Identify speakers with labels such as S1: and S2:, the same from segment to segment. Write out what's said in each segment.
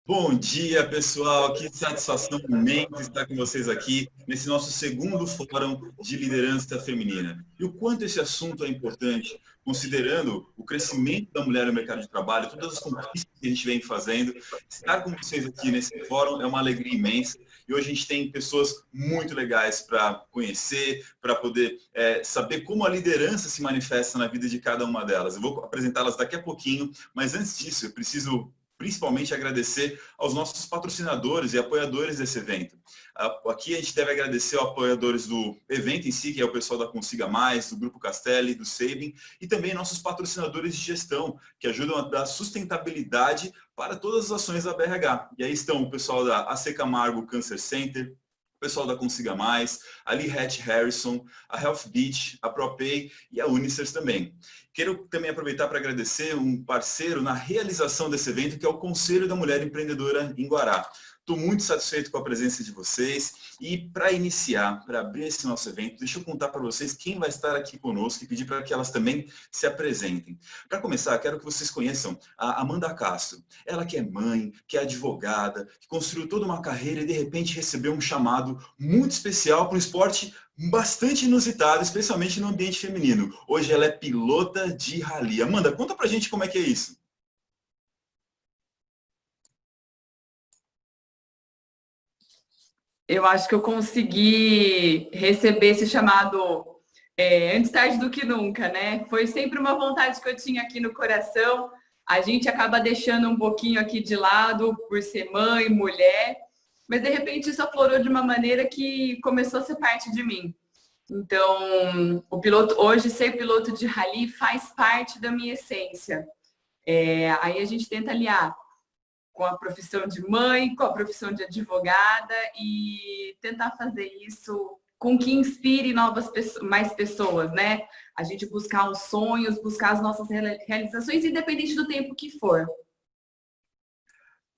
S1: Bom dia, pessoal. Que satisfação imensa estar com vocês aqui nesse nosso segundo Fórum de Liderança Feminina. E o quanto esse assunto é importante, considerando o crescimento da mulher no mercado de trabalho, todas as conquistas que a gente vem fazendo. Estar com vocês aqui nesse fórum é uma alegria imensa. E hoje a gente tem pessoas muito legais para conhecer, para poder saber como a liderança se manifesta na vida de cada uma delas. Eu vou apresentá-las daqui a pouquinho, mas antes disso, eu preciso principalmente agradecer aos nossos patrocinadores e apoiadores desse evento. Aqui a gente deve agradecer aos apoiadores do evento em si, que é o pessoal da Consiga Mais, do Grupo Castelli, do Saving, e também nossos patrocinadores de gestão, que ajudam a dar sustentabilidade para todas as ações da BRH. E aí estão o pessoal da AC Camargo Cancer Center, o pessoal da Consiga Mais, a Lee Hatch Harrison, a Health Beach, a ProPay e a Unicers também. Quero também aproveitar para agradecer um parceiro na realização desse evento, que é o Conselho da Mulher Empreendedora em Guará. Estou muito satisfeito com a presença de vocês e para iniciar, para abrir esse nosso evento, deixa eu contar para vocês quem vai estar aqui conosco e pedir para que elas também se apresentem. Para começar, quero que vocês conheçam a Amanda Castro. Ela que é mãe, que é advogada, que construiu toda uma carreira e de repente recebeu um chamado muito especial para um esporte bastante inusitado, especialmente no ambiente feminino. Hoje ela é pilota de rally. Amanda, conta pra gente como é que é isso.
S2: Eu acho que eu consegui receber esse chamado antes tarde do que nunca, né? Foi sempre uma vontade que eu tinha aqui no coração. A gente acaba deixando um pouquinho aqui de lado por ser mãe, mulher, mas de repente isso aflorou de uma maneira que começou a ser parte de mim. Então, hoje ser piloto de rally faz parte da minha essência. Aí a gente tenta aliar com a profissão de mãe, com a profissão de advogada e tentar fazer isso com que inspire mais pessoas, né? A gente buscar os sonhos, buscar as nossas realizações, independente do tempo que for.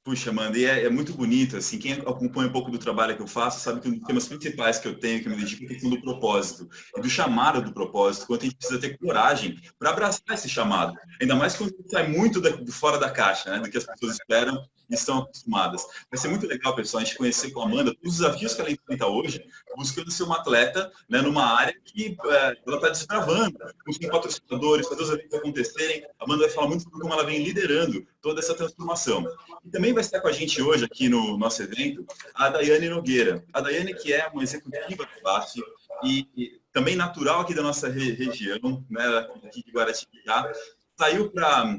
S1: Puxa, Amanda, e é muito bonito, assim, quem acompanha um pouco do trabalho que eu faço sabe que um dos temas principais que eu tenho, que eu me dedico, é a questão do propósito, e do chamado do propósito, quanto a gente precisa ter coragem para abraçar esse chamado, ainda mais quando a gente sai muito fora da caixa, né, do que as pessoas esperam e estão acostumadas. Vai ser muito legal, pessoal, a gente conhecer com a Amanda os desafios que ela enfrenta hoje, buscando ser uma atleta, né, numa área que ela está desbravando, com patrocinadores, fazer os eventos acontecerem. A Amanda vai falar muito sobre como ela vem liderando toda essa transformação. E também vai estar com a gente hoje aqui no nosso evento a Daiane Nogueira. A Daiane, que é uma executiva da BASF e também natural aqui da nossa região, né, aqui de Guaratinguetá, saiu para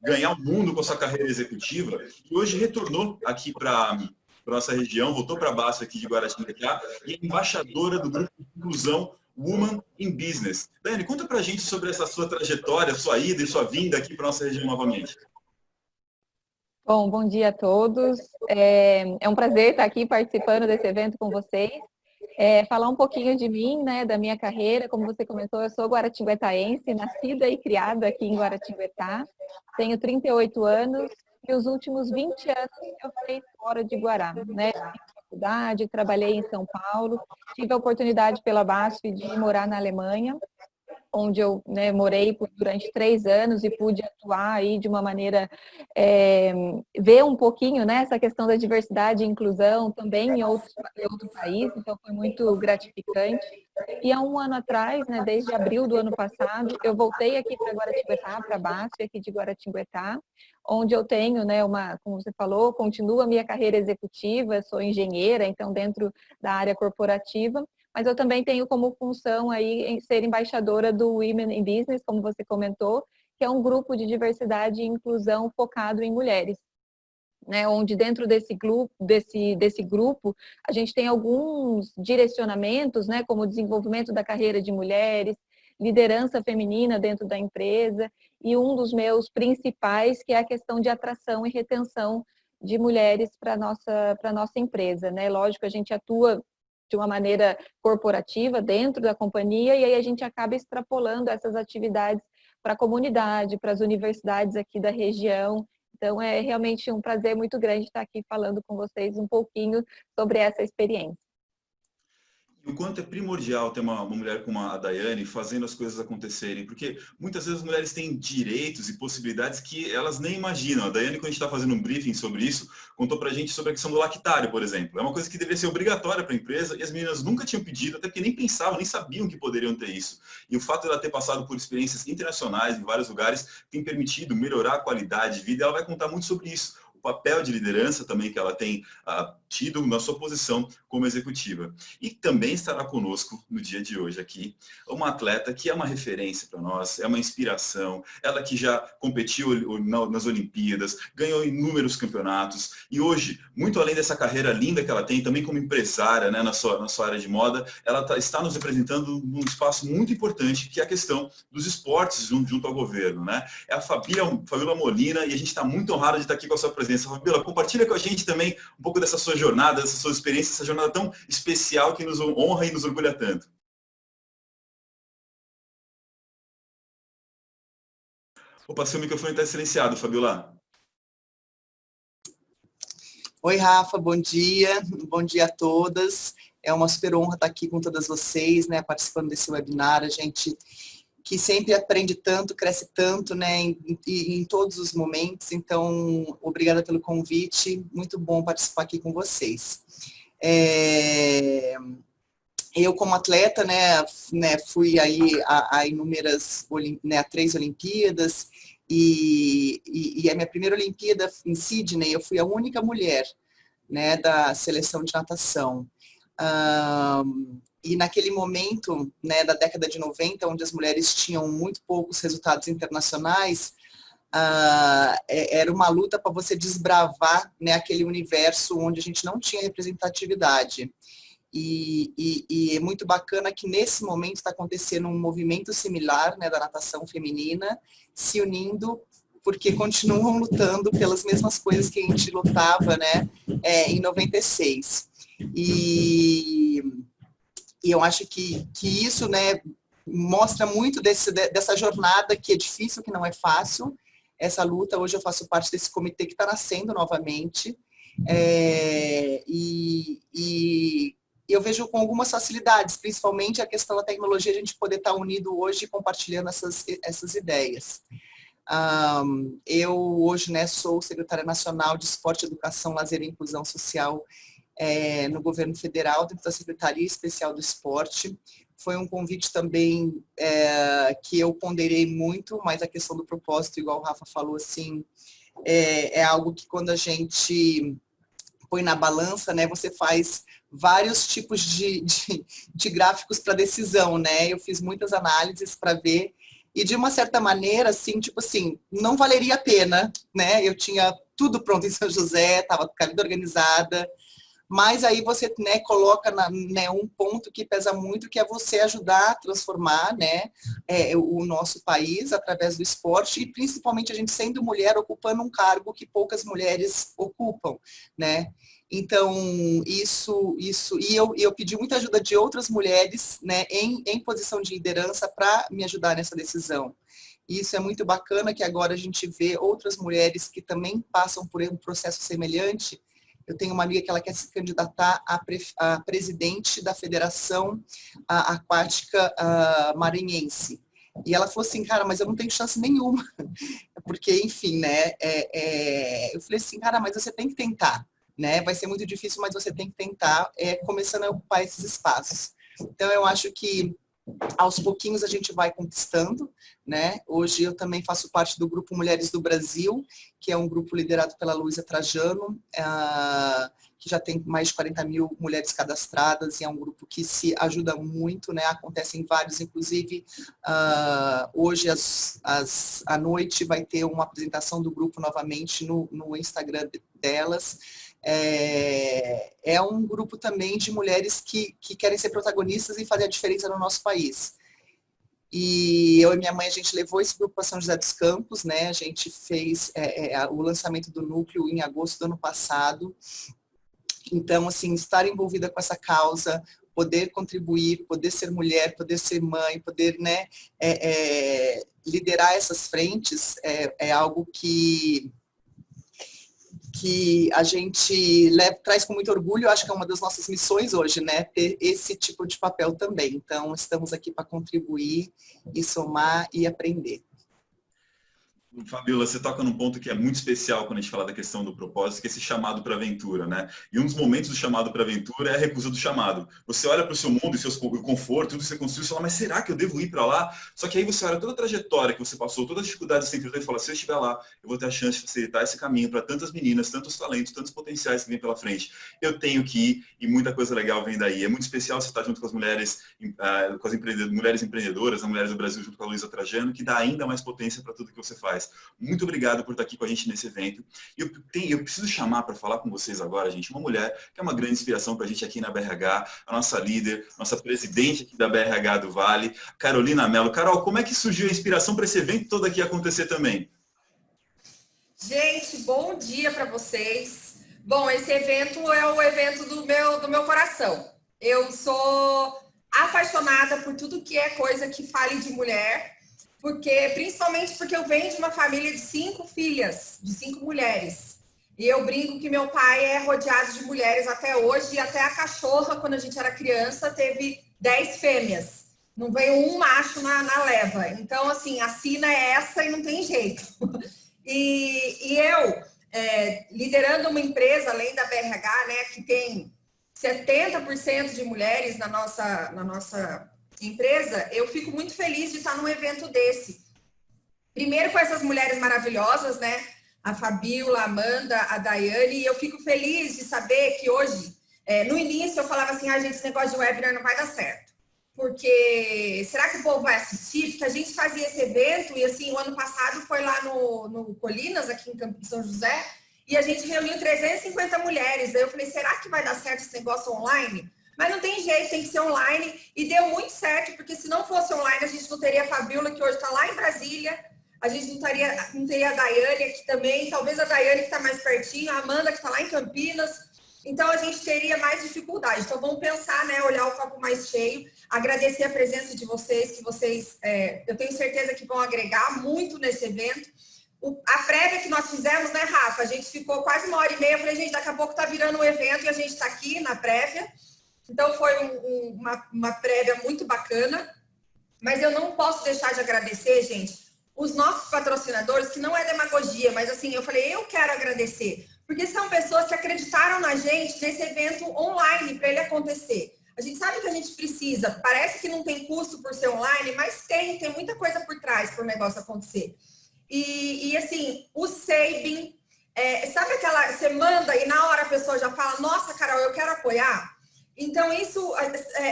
S1: ganhar o mundo com a sua carreira executiva e hoje retornou aqui para nossa região, voltou para a BASF aqui de Guaratinguetá e é embaixadora do grupo de inclusão Woman in Business. Daiane, conta para a gente sobre essa sua trajetória, sua ida e sua vinda aqui para nossa região novamente.
S3: Bom dia a todos. É um prazer estar aqui participando desse evento com vocês. Falar um pouquinho de mim, né, da minha carreira. Como você comentou, eu sou guaratinguetaense, nascida e criada aqui em Guaratinguetá. Tenho 38 anos e os últimos 20 anos eu fiquei fora de Guará, né? Fiz faculdade, trabalhei em São Paulo, tive a oportunidade pela BASF de morar na Alemanha, onde eu, né, morei durante 3 anos e pude atuar aí de uma maneira, ver um pouquinho, né, essa questão da diversidade e inclusão também em outro país, então foi muito gratificante. E há um ano atrás, né, desde abril do ano passado, eu voltei aqui para Guaratinguetá, para a BASF aqui de Guaratinguetá, onde eu tenho, né, como você falou, continuo a minha carreira executiva, sou engenheira, então dentro da área corporativa, mas eu também tenho como função aí em ser embaixadora do Women in Business, como você comentou, que é um grupo de diversidade e inclusão focado em mulheres, né, onde dentro desse grupo a gente tem alguns direcionamentos, né, como o desenvolvimento da carreira de mulheres, liderança feminina dentro da empresa, e um dos meus principais, que é a questão de atração e retenção de mulheres para a nossa empresa, né? Lógico, a gente atua de uma maneira corporativa dentro da companhia, e aí a gente acaba extrapolando essas atividades para a comunidade, para as universidades aqui da região. Então, é realmente um prazer muito grande estar aqui falando com vocês um pouquinho sobre essa experiência.
S1: o quanto é primordial ter uma mulher como a Daiane fazendo as coisas acontecerem, porque muitas vezes as mulheres têm direitos e possibilidades que elas nem imaginam. A Daiane, quando a gente está fazendo um briefing sobre isso, contou para a gente sobre a questão do lactário, por exemplo. É uma coisa que deveria ser obrigatória para a empresa e as meninas nunca tinham pedido, até porque nem pensavam, nem sabiam que poderiam ter isso. E o fato de ela ter passado por experiências internacionais em vários lugares tem permitido melhorar a qualidade de vida, e ela vai contar muito sobre isso. O papel de liderança também que ela tem tido na sua posição como executiva. E também estará conosco no dia de hoje aqui uma atleta que é uma referência para nós, é uma inspiração, ela que já competiu nas Olimpíadas, ganhou inúmeros campeonatos e hoje, muito além dessa carreira linda que ela tem, também como empresária, né, na sua área de moda, ela está nos representando num espaço muito importante, que é a questão dos esportes junto ao governo, né? É a Fabíola Molina e a gente está muito honrado de estar aqui com a sua presença. Fabíola, compartilha com a gente também um pouco dessa sua jornada, dessa sua experiência, essa jornada tão especial que nos honra e nos orgulha tanto. Opa, seu microfone está silenciado, Fabíola.
S4: Oi, Rafa, bom dia a todas. É uma super honra estar aqui com todas vocês, né, participando desse webinar. A gente que sempre aprende tanto, cresce tanto, né, em todos os momentos. Então, obrigada pelo convite, muito bom participar aqui com vocês. Eu, como atleta, né, fui aí a inúmeras, né, a 3 Olimpíadas, e a minha primeira Olimpíada em Sydney, eu fui a única mulher, né, da seleção de natação. E naquele momento, né, da década de 90, onde as mulheres tinham muito poucos resultados internacionais, era uma luta para você desbravar, né, aquele universo onde a gente não tinha representatividade. E é muito bacana que nesse momento está acontecendo um movimento similar, né, da natação feminina, se unindo, porque continuam lutando pelas mesmas coisas que a gente lutava, né, em 96. E eu acho que isso, né, mostra muito dessa jornada que é difícil, que não é fácil, essa luta. Hoje eu faço parte desse comitê que está nascendo novamente, e eu vejo com algumas facilidades, principalmente a questão da tecnologia, a gente poder estar unido hoje compartilhando essas ideias. Eu hoje, né, sou secretária nacional de Esporte, Educação, Lazer e Inclusão Social no governo federal, dentro da Secretaria Especial do Esporte. Foi um convite também que eu ponderei muito, mas a questão do propósito, igual o Rafa falou, assim, é algo que quando a gente põe na balança, né, você faz vários tipos de gráficos para decisão, né? Eu fiz muitas análises para ver, e de uma certa maneira, assim, tipo assim, não valeria a pena, né? Eu tinha tudo pronto em São José, estava com a vida organizada, mas aí você, né, coloca né, um ponto que pesa muito, que é você ajudar a transformar, né, o nosso país através do esporte, e principalmente a gente sendo mulher ocupando um cargo que poucas mulheres ocupam, né? Então, e eu pedi muita ajuda de outras mulheres, né, em posição de liderança para me ajudar nessa decisão. E isso é muito bacana, que agora a gente vê outras mulheres que também passam por um processo semelhante. Eu tenho uma amiga que ela quer se candidatar a presidente da Federação Aquática Maranhense. E ela falou assim, cara, mas eu não tenho chance nenhuma. Porque, enfim, né, eu falei assim, cara, mas você tem que tentar, né? Vai ser muito difícil, mas você tem que tentar, começando a ocupar esses espaços. Então, eu acho que aos pouquinhos a gente vai conquistando, né? Hoje eu também faço parte do Grupo Mulheres do Brasil, que é um grupo liderado pela Luísa Trajano, que já tem mais de 40 mil mulheres cadastradas, e é um grupo que se ajuda muito, né? Acontecem vários, inclusive hoje à noite vai ter uma apresentação do grupo novamente no Instagram delas. É um grupo também de mulheres que querem ser protagonistas e fazer a diferença no nosso país. E eu e minha mãe, a gente levou esse grupo para São José dos Campos, né? A gente fez o lançamento do núcleo em agosto do ano passado. Então, assim, estar envolvida com essa causa, poder contribuir, poder ser mulher, poder ser mãe, poder, né, liderar essas frentes é algo que que a gente traz com muito orgulho, acho que é uma das nossas missões hoje, né? Ter esse tipo de papel também. Então, estamos aqui para contribuir e somar e aprender.
S1: Fabíola, você toca num ponto que é muito especial quando a gente fala da questão do propósito, que é esse chamado para a aventura, né? E um dos momentos do chamado para a aventura é a recusa do chamado. Você olha para o seu mundo e o conforto, tudo que você construiu, você fala, mas será que eu devo ir para lá? Só que aí você olha toda a trajetória que você passou, todas as dificuldades que você enfrentou e fala, se eu estiver lá, eu vou ter a chance de facilitar esse caminho para tantas meninas, tantos talentos, tantos potenciais que vêm pela frente. Eu tenho que ir e muita coisa legal vem daí. É muito especial você estar junto com as mulheres, mulheres empreendedoras, as mulheres do Brasil, junto com a Luísa Trajano, que dá ainda mais potência para tudo que você faz. Muito obrigado por estar aqui com a gente nesse evento. Eu preciso chamar para falar com vocês agora, gente, uma mulher que é uma grande inspiração para a gente aqui na BRH, a nossa líder, nossa presidente aqui da BRH do Vale, Carolina Mello. Carol, como é que surgiu a inspiração para esse evento todo aqui acontecer também?
S5: Gente, bom dia para vocês. Bom, esse evento é o evento do meu coração. Eu sou apaixonada por tudo que é coisa que fale de mulher, principalmente porque eu venho de uma família de 5 filhas, de 5 mulheres. E eu brinco que meu pai é rodeado de mulheres até hoje, e até a cachorra, quando a gente era criança, teve 10 fêmeas. Não veio um macho na leva. Então, assim, a sina é essa e não tem jeito. E eu, liderando uma empresa, além da BRH, né, que tem 70% de mulheres na nossa empresa, eu fico muito feliz de estar num evento desse. Primeiro com essas mulheres maravilhosas, né? A Fabíola, a Amanda, a Daiane, e eu fico feliz de saber que hoje, no início eu falava assim, gente, esse negócio de webinar não vai dar certo. Porque, será que o povo vai assistir? Porque a gente fazia esse evento, e assim, o ano passado foi lá no Colinas, aqui em São José, e a gente reuniu 350 mulheres. Aí eu falei, será que vai dar certo esse negócio online? Mas não tem jeito, tem que ser online. E deu muito certo, porque se não fosse online, a gente não teria a Fabíola, que hoje está lá em Brasília. A gente não teria a Daiane aqui também. Talvez a Daiane, que está mais pertinho. A Amanda, que está lá em Campinas. Então, a gente teria mais dificuldade. Então, vamos pensar, né? Olhar o copo mais cheio. Agradecer a presença de vocês, que vocês, eu tenho certeza que vão agregar muito nesse evento. A prévia que nós fizemos, né, Rafa? A gente ficou quase 1h30. Eu falei, gente, daqui a pouco está virando um evento e a gente está aqui na prévia. Então, foi uma prévia muito bacana, mas eu não posso deixar de agradecer, gente, os nossos patrocinadores, que não é demagogia, mas assim, eu falei, eu quero agradecer, porque são pessoas que acreditaram na gente nesse evento online para ele acontecer. A gente sabe que a gente precisa, parece que não tem custo por ser online, mas tem muita coisa por trás para o negócio acontecer. E assim, o saving, sabe aquela, você manda e na hora a pessoa já fala, nossa, Carol, eu quero apoiar. Então, isso,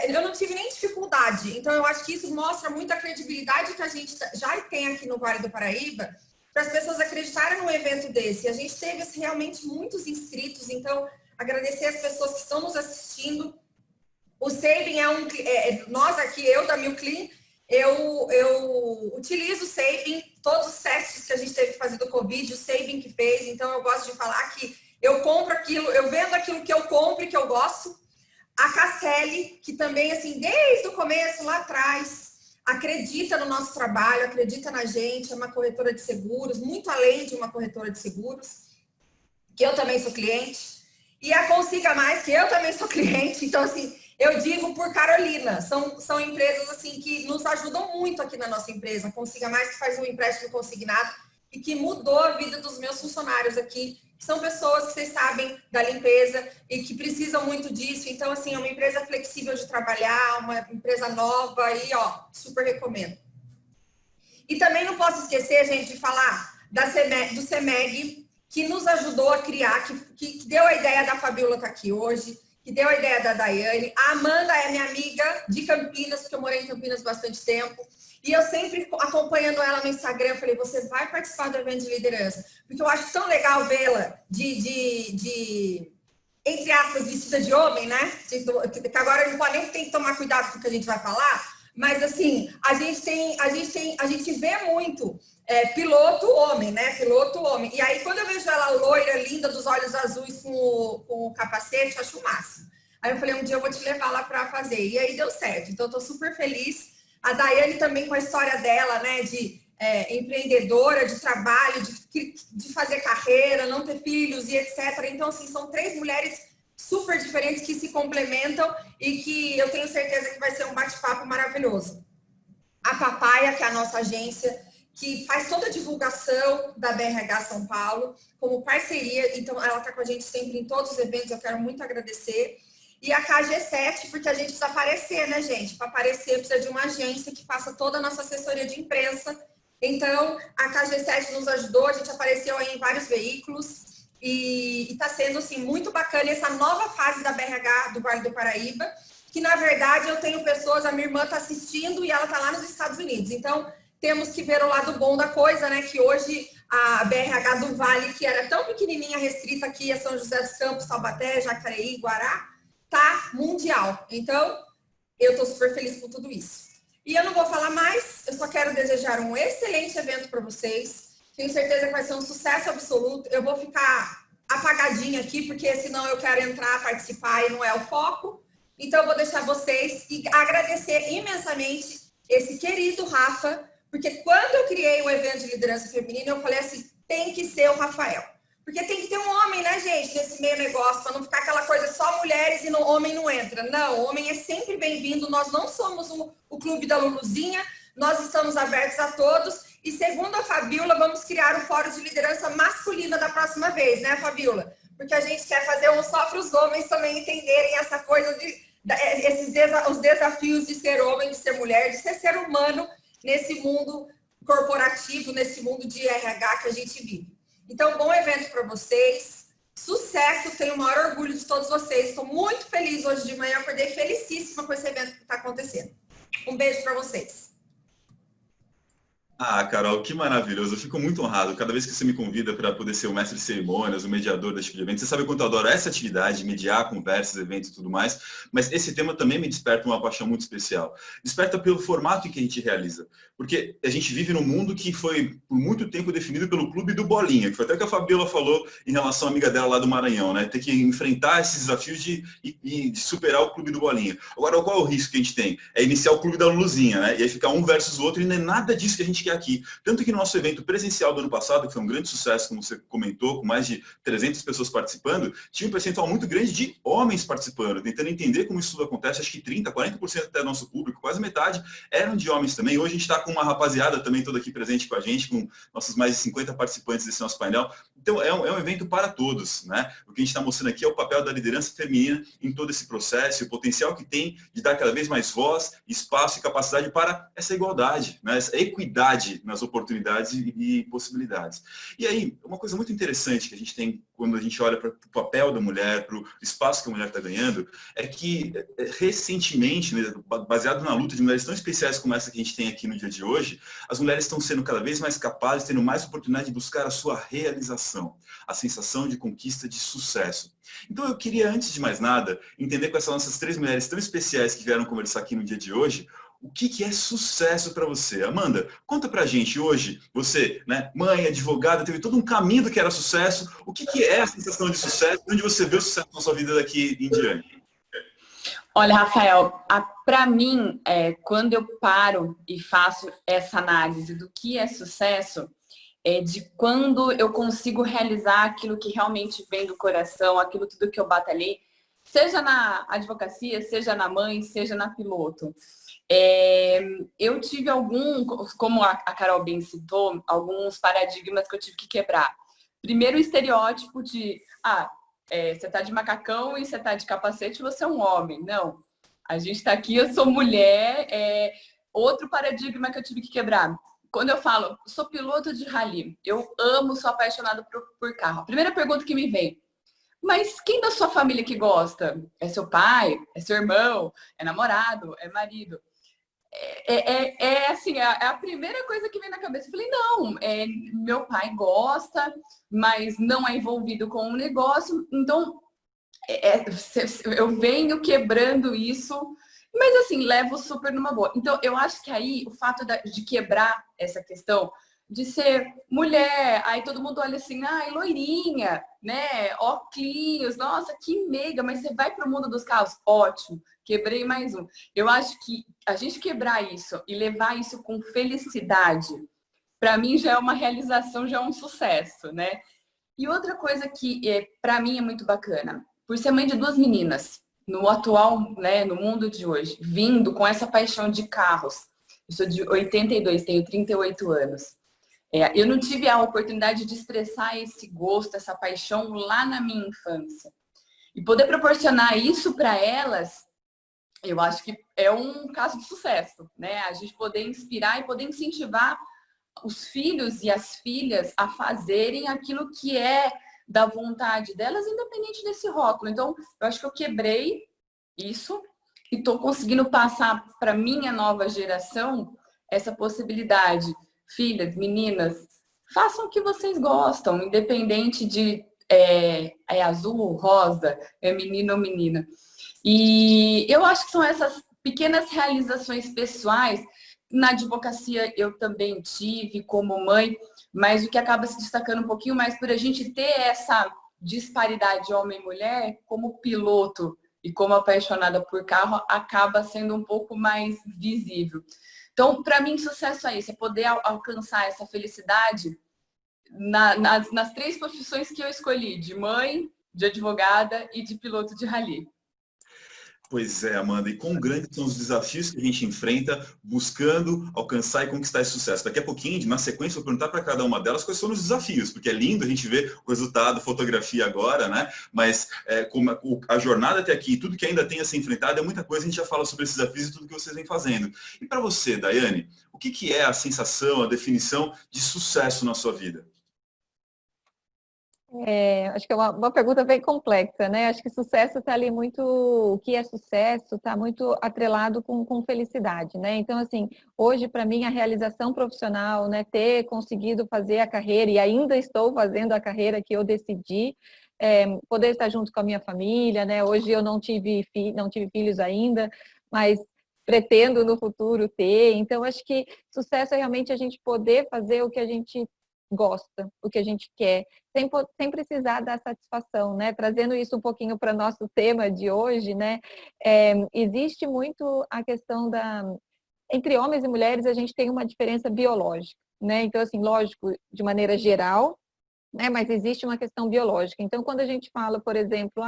S5: eu não tive nem dificuldade. Então, eu acho que isso mostra muito a credibilidade que a gente já tem aqui no Vale do Paraíba, para as pessoas acreditarem num evento desse. A gente teve realmente muitos inscritos, então, agradecer as pessoas que estão nos assistindo. O Saving nós aqui, eu da Milclean, eu utilizo o Saving, todos os testes que a gente teve que fazer do Covid, o Saving que fez. Então, eu gosto de falar que eu compro aquilo, eu vendo aquilo que eu compro e que eu gosto. A Casselli, que também, assim, desde o começo, lá atrás, acredita no nosso trabalho, acredita na gente, é uma corretora de seguros, muito além de uma corretora de seguros, que eu também sou cliente. E a Consiga Mais, que eu também sou cliente. Então, assim, eu digo por Carolina, são empresas, assim, que nos ajudam muito aqui na nossa empresa. A Consiga Mais, que faz um empréstimo consignado e que mudou a vida dos meus funcionários aqui. São pessoas que vocês sabem da limpeza e que precisam muito disso. Então, assim, é uma empresa flexível de trabalhar, uma empresa nova e, ó, super recomendo. E também não posso esquecer, gente, de falar do CEMEG, que nos ajudou a criar, que deu a ideia da Fabíola estar aqui hoje, que deu a ideia da Daiane. A Amanda é minha amiga de Campinas, porque eu morei em Campinas bastante tempo. E eu sempre acompanhando ela no Instagram, eu falei, você vai participar do evento de liderança. Porque eu acho tão legal vê-la entre aspas, vestida de homem, né? Que agora não pode nem ter que tomar cuidado com o que a gente vai falar. Mas assim, a gente vê muito piloto homem, né? Piloto homem. E aí, quando eu vejo ela loira, linda, dos olhos azuis com o capacete, eu acho o máximo. Aí eu falei, um dia eu vou te levar lá para fazer. E aí deu certo. Então, eu tô super feliz. A Daiane também com a história dela, né, de empreendedora, de trabalho, de fazer carreira, não ter filhos e etc. Então, assim, são 3 mulheres super diferentes que se complementam e que eu tenho certeza que vai ser um bate-papo maravilhoso. A Papaya, que é a nossa agência, que faz toda a divulgação da BRH São Paulo, como parceria, então ela está com a gente sempre em todos os eventos, eu quero muito agradecer. E a KG7, porque a gente precisa aparecer, né, gente? Para aparecer, precisa de uma agência que faça toda a nossa assessoria de imprensa. Então, a KG7 nos ajudou, a gente apareceu aí em vários veículos e está sendo, assim, muito bacana essa nova fase da BRH do Vale do Paraíba, que, na verdade, eu tenho pessoas, a minha irmã está assistindo e ela está lá nos Estados Unidos. Então, temos que ver o lado bom da coisa, né? Que hoje a BRH do Vale, que era tão pequenininha, restrita aqui a São José dos Campos, Taubaté, Jacareí, Guará, tá mundial. Então, eu estou super feliz com tudo isso. E eu não vou falar mais, eu só quero desejar um excelente evento para vocês. Tenho certeza que vai ser um sucesso absoluto. Eu vou ficar apagadinha aqui, porque senão eu quero entrar, participar e não é o foco. Então, eu vou deixar vocês e agradecer imensamente esse querido Rafa, porque quando eu criei o evento de liderança feminina, eu falei assim, tem que ser o Rafael. Porque tem que ter um homem, né, gente, nesse meio negócio, para não ficar aquela coisa só mulheres e o homem não entra. Não, o homem é sempre bem-vindo. Nós não somos o clube da Luluzinha, nós estamos abertos a todos. E segundo a Fabiola, vamos criar o fórum de liderança masculina da próxima vez, né, Fabiola? Porque a gente quer fazer um só para os homens também entenderem essa coisa os desafios de ser homem, de ser mulher, de ser humano nesse mundo corporativo, nesse mundo de RH que a gente vive. Então, bom evento para vocês. Sucesso, tenho o maior orgulho de todos vocês. Estou muito feliz hoje de manhã, acordei felicíssima com esse evento que está acontecendo. Um beijo para vocês.
S1: Ah, Carol, que maravilhoso. Eu fico muito honrado cada vez que você me convida para poder ser o mestre de cerimônias, o mediador desse tipo de evento. Você sabe o quanto eu adoro essa atividade, mediar conversas, eventos e tudo mais, mas esse tema também me desperta uma paixão muito especial. Desperta pelo formato em que a gente realiza, porque a gente vive num mundo que foi por muito tempo definido pelo Clube do Bolinha, que foi até o que a Fabiola falou em relação à amiga dela lá do Maranhão, né? Ter que enfrentar esses desafios de superar o Clube do Bolinha. Agora, qual é o risco que a gente tem? É iniciar o Clube da Luluzinha, né? E aí ficar um versus o outro e não é nada disso que a gente aqui. Tanto que no nosso evento presencial do ano passado, que foi um grande sucesso, como você comentou, com mais de 300 pessoas participando, tinha um percentual muito grande de homens participando, tentando entender como isso tudo acontece. Acho que 30%, 40% até do nosso público, quase metade, eram de homens também. Hoje a gente está com uma rapaziada também toda aqui presente com a gente, com nossos mais de 50 participantes desse nosso painel. Então, é um evento para todos, né? O que a gente está mostrando aqui é o papel da liderança feminina em todo esse processo, o potencial que tem de dar cada vez mais voz, espaço e capacidade para essa igualdade, né? Essa equidade nas oportunidades e possibilidades. E aí, uma coisa muito interessante que a gente tem quando a gente olha para o papel da mulher, para o espaço que a mulher está ganhando, é que recentemente, né, baseado na luta de mulheres tão especiais como essa que a gente tem aqui no dia de hoje, as mulheres estão sendo cada vez mais capazes, tendo mais oportunidade de buscar a sua realização, a sensação de conquista de sucesso. Então eu queria, antes de mais nada, entender com essas nossas 3 mulheres tão especiais que vieram conversar aqui no dia de hoje, o que é sucesso para você? Amanda, conta pra gente hoje, você, né, mãe, advogada, teve todo um caminho do que era sucesso, o que é a sensação de sucesso, onde você vê o sucesso na sua vida daqui em diante?
S2: Olha, Rafael, para mim, quando eu paro e faço essa análise do que é sucesso, é de quando eu consigo realizar aquilo que realmente vem do coração, aquilo tudo que eu batalhei, seja na advocacia, seja na mãe, seja na piloto. Eu tive como a Carol bem citou, alguns paradigmas que eu tive que quebrar. Primeiro, o estereótipo de, você tá de macacão e você tá de capacete, você é um homem. Não, a gente tá aqui, eu sou mulher. Outro paradigma que eu tive que quebrar. Quando eu falo, sou piloto de rally, eu amo, sou apaixonada por carro. A primeira pergunta que me vem, mas quem da sua família que gosta? É seu pai? É seu irmão? É namorado? É marido? Assim, é a primeira coisa que vem na cabeça. Eu falei, não, meu pai gosta, mas não é envolvido com o negócio. Então, eu venho quebrando isso, mas assim, levo super numa boa. Então, eu acho que aí, o fato de quebrar essa questão de ser mulher, aí todo mundo olha assim, loirinha, né, óculos, nossa, que meiga, mas você vai para o mundo dos carros, ótimo, quebrei mais um. Eu acho que a gente quebrar isso e levar isso com felicidade, para mim já é uma realização, já é um sucesso, né? E outra coisa que para mim é muito bacana, por ser mãe de 2 meninas, no atual, né, no mundo de hoje, vindo com essa paixão de carros. Eu sou de 82, tenho 38 anos. Eu não tive a oportunidade de expressar esse gosto, essa paixão lá na minha infância. E poder proporcionar isso para elas, eu acho que é um caso de sucesso, né? A gente poder inspirar e poder incentivar os filhos e as filhas a fazerem aquilo que é da vontade delas, independente desse rótulo. Então, eu acho que eu quebrei isso e estou conseguindo passar para minha nova geração essa possibilidade. Filhas, meninas, façam o que vocês gostam, independente de é azul ou rosa, é menino ou menina. E eu acho que são essas pequenas realizações pessoais. Na advocacia eu também tive como mãe, mas o que acaba se destacando um pouquinho mais por a gente ter essa disparidade homem e mulher, como piloto e como apaixonada por carro, acaba sendo um pouco mais visível. Então, para mim, sucesso é isso, é poder alcançar essa felicidade nas 3 profissões que eu escolhi, de mãe, de advogada e de piloto de rally.
S1: Pois é, Amanda, e quão grandes são os desafios que a gente enfrenta buscando alcançar e conquistar esse sucesso. Daqui a pouquinho, na sequência, eu vou perguntar para cada uma delas quais são os desafios, porque é lindo a gente ver o resultado, fotografia agora, né? Mas como a jornada até aqui, tudo que ainda tem a ser enfrentado, é muita coisa, a gente já fala sobre esses desafios e tudo que vocês vêm fazendo. E para você, Daiane, o que é a sensação, a definição de sucesso na sua vida?
S3: Acho que é uma pergunta bem complexa, né? Acho que sucesso está ali muito, o que é sucesso está muito atrelado com felicidade, né? Então, assim, hoje para mim a realização profissional, né, ter conseguido fazer a carreira e ainda estou fazendo a carreira que eu decidi, poder estar junto com a minha família, né? Hoje eu não tive filhos ainda, mas pretendo no futuro ter. Então, acho que sucesso é realmente a gente poder fazer o que a gente gosta, o que a gente quer, sem precisar dar satisfação, né? Trazendo isso um pouquinho para nosso tema de hoje, né? Existe muito a questão entre homens e mulheres a gente tem uma diferença biológica, né? Então, assim, lógico, de maneira geral, né? Mas existe uma questão biológica. Então, quando a gente fala, por exemplo,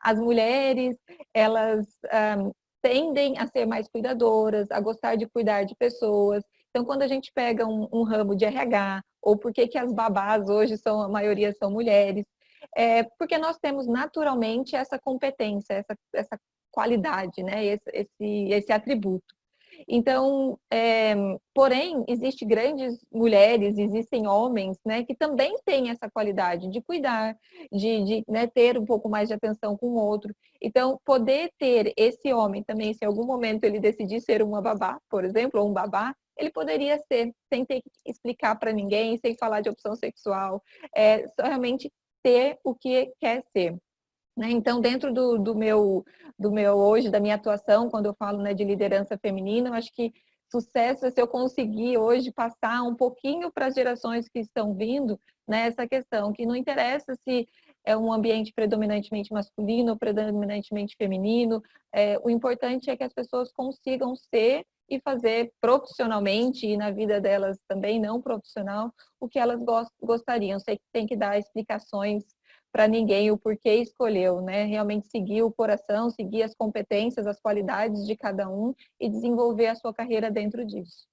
S3: as mulheres, elas tendem a ser mais cuidadoras, a gostar de cuidar de pessoas. Então, quando a gente pega um ramo de RH, ou por que as babás hoje a maioria são mulheres, porque nós temos naturalmente essa competência, essa qualidade, né? Esse atributo. Então, porém, existem grandes mulheres, existem homens, né, que também têm essa qualidade de cuidar, de né, ter um pouco mais de atenção com o outro. Então, poder ter esse homem também, se em algum momento ele decidir ser uma babá, por exemplo, ou um babá, ele poderia ser, sem ter que explicar para ninguém, sem falar de opção sexual, só realmente ter o que quer ser. Então, dentro do meu hoje, da minha atuação, quando eu falo, né, de liderança feminina, eu acho que sucesso é se eu conseguir hoje passar um pouquinho para as gerações que estão vindo, né, essa questão, que não interessa se é um ambiente predominantemente masculino ou predominantemente feminino, o importante é que as pessoas consigam ser e fazer profissionalmente e na vida delas também não profissional o que elas gostariam. Sei que tem que dar explicações para ninguém o porquê escolheu, né? Realmente seguir o coração, seguir as competências, as qualidades de cada um e desenvolver a sua carreira dentro disso.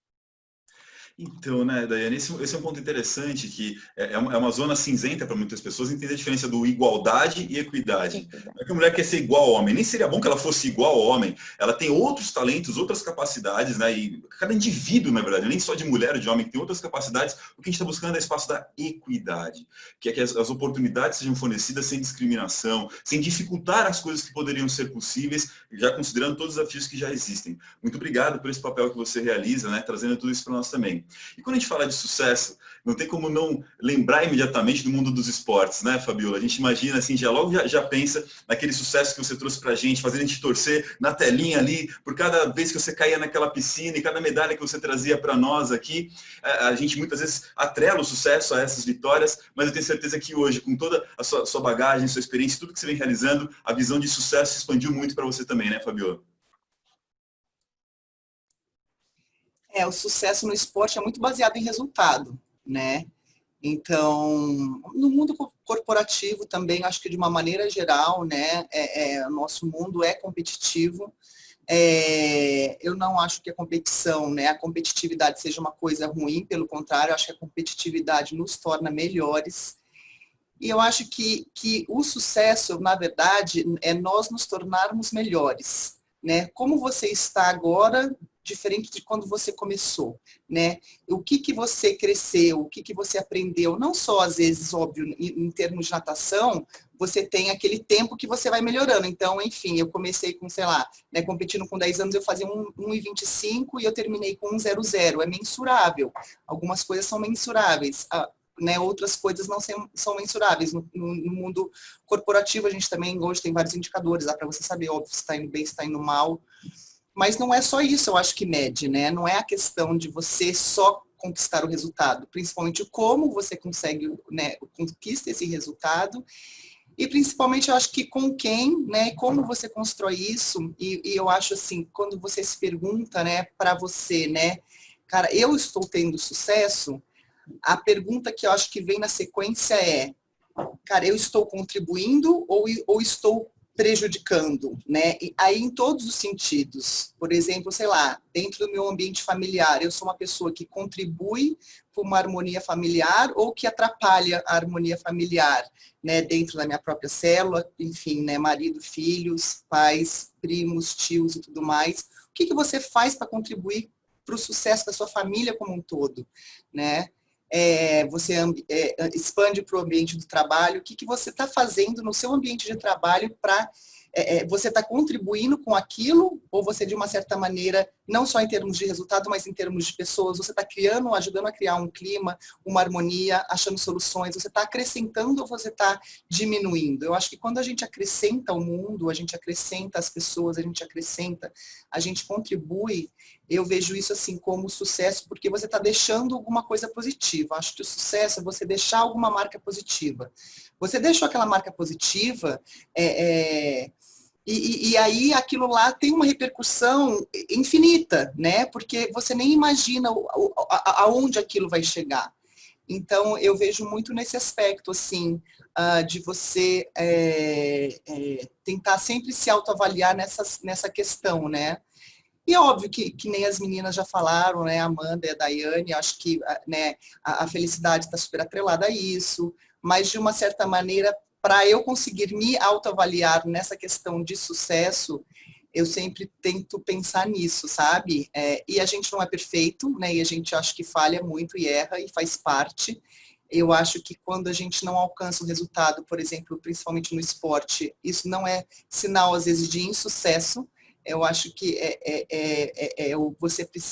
S1: Então, né, Daiane, esse é um ponto interessante, que é uma zona cinzenta para muitas pessoas entender a diferença do igualdade e equidade. Não é que a mulher quer ser igual ao homem, nem seria bom que ela fosse igual ao homem. Ela tem outros talentos, outras capacidades, né? E cada indivíduo, na verdade, nem só de mulher ou de homem, que tem outras capacidades. O que a gente está buscando é o espaço da equidade, que é que as oportunidades sejam fornecidas sem discriminação, sem dificultar as coisas que poderiam ser possíveis, já considerando todos os desafios que já existem. Muito obrigado por esse papel que você realiza, né? Trazendo tudo isso para nós também. E quando a gente fala de sucesso, não tem como não lembrar imediatamente do mundo dos esportes, né, Fabiola? A gente imagina, assim, já pensa naquele sucesso que você trouxe pra gente, fazendo a gente torcer na telinha ali, por cada vez que você caía naquela piscina e cada medalha que você trazia para nós aqui. A gente muitas vezes atrela o sucesso a essas vitórias, mas eu tenho certeza que hoje, com toda a sua bagagem, sua experiência, tudo que você vem realizando, a visão de sucesso se expandiu muito para você também, né, Fabiola?
S4: O sucesso no esporte é muito baseado em resultado, né? Então, no mundo corporativo também, acho que de uma maneira geral, né, o nosso mundo é competitivo. Eu não acho que a competição, né, a competitividade seja uma coisa ruim, pelo contrário, acho que a competitividade nos torna melhores. E eu acho que o sucesso, na verdade, é nós nos tornarmos melhores, né? Como você está agora, diferente de quando você começou, né? O que você cresceu, o que você aprendeu, não só, às vezes, óbvio, em termos de natação, você tem aquele tempo que você vai melhorando. Então, enfim, eu comecei com, sei lá, né, competindo com 10 anos, eu fazia 1,25 e eu terminei com 1,00. É mensurável. Algumas coisas são mensuráveis. Né, outras coisas não são mensuráveis. No mundo corporativo, a gente também hoje tem vários indicadores, dá para você saber, óbvio, se está indo bem, se está indo mal. Mas não é só isso, eu acho que mede, né? Não é a questão de você só conquistar o resultado, principalmente como você consegue, né, conquista esse resultado. E principalmente eu acho que com quem, né, como você constrói isso, e eu acho assim, quando você se pergunta, né, para você, né, cara, eu estou tendo sucesso, a pergunta que eu acho que vem na sequência é, cara, eu estou contribuindo ou estou prejudicando, né? E aí em todos os sentidos. Por exemplo, sei lá, dentro do meu ambiente familiar, eu sou uma pessoa que contribui para uma harmonia familiar ou que atrapalha a harmonia familiar, né? Dentro da minha própria célula, enfim, né? Marido, filhos, pais, primos, tios e tudo mais. O que você faz para contribuir para o sucesso da sua família como um todo, né? Você expande para o ambiente do trabalho, o que você está fazendo no seu ambiente de trabalho para você está contribuindo com aquilo, ou você, de uma certa maneira, não só em termos de resultado, mas em termos de pessoas, você está criando, ajudando a criar um clima, uma harmonia, achando soluções, você está acrescentando ou você está diminuindo? Eu acho que quando a gente acrescenta o mundo, a gente acrescenta as pessoas, a gente contribui, eu vejo isso assim como sucesso, porque você está deixando alguma coisa positiva. Acho que o sucesso é você deixar alguma marca positiva. Você deixou aquela marca positiva, e aí aquilo lá tem uma repercussão infinita, né? Porque você nem imagina aonde aquilo vai chegar. Então, eu vejo muito nesse aspecto, assim, de você tentar sempre se autoavaliar nessa questão, né? E é óbvio que nem as meninas já falaram, né? A Amanda e a Daiane, acho que, né, a felicidade está super atrelada a isso, mas de uma certa maneira, para eu conseguir me autoavaliar nessa questão de sucesso, eu sempre tento pensar nisso, sabe? E a gente não é perfeito, né? E a gente acha que falha muito e erra e faz parte. Eu acho que quando a gente não alcança o resultado, por exemplo, principalmente no esporte, isso não é sinal, às vezes, de insucesso. Eu acho que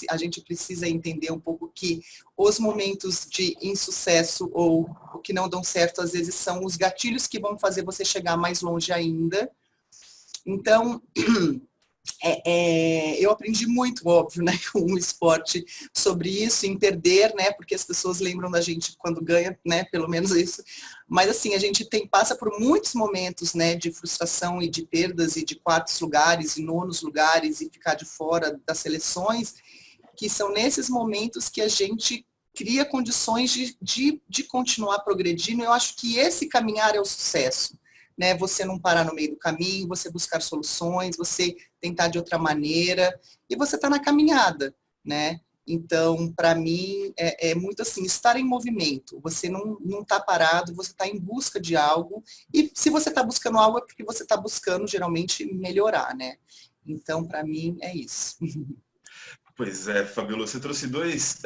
S4: a gente precisa entender um pouco que os momentos de insucesso ou o que não dão certo, às vezes, são os gatilhos que vão fazer você chegar mais longe ainda. Então, eu aprendi muito, óbvio, né, com o esporte sobre isso, em perder, né, porque as pessoas lembram da gente quando ganha, né, pelo menos isso. Mas, assim, a gente passa por muitos momentos, né, de frustração e de perdas e de quartos lugares e nonos lugares e ficar de fora das seleções, que são nesses momentos que a gente cria condições de continuar progredindo. Eu acho que esse caminhar é o sucesso. Né, você não parar no meio do caminho, você buscar soluções, você tentar de outra maneira, e você está na caminhada, né? Então, para mim, é muito assim, estar em movimento. Você não está parado, você está em busca de algo, e se você está buscando algo é porque você está buscando, geralmente, melhorar, né? Então, para mim, é isso.
S1: Pois é, Fabíola, você trouxe dois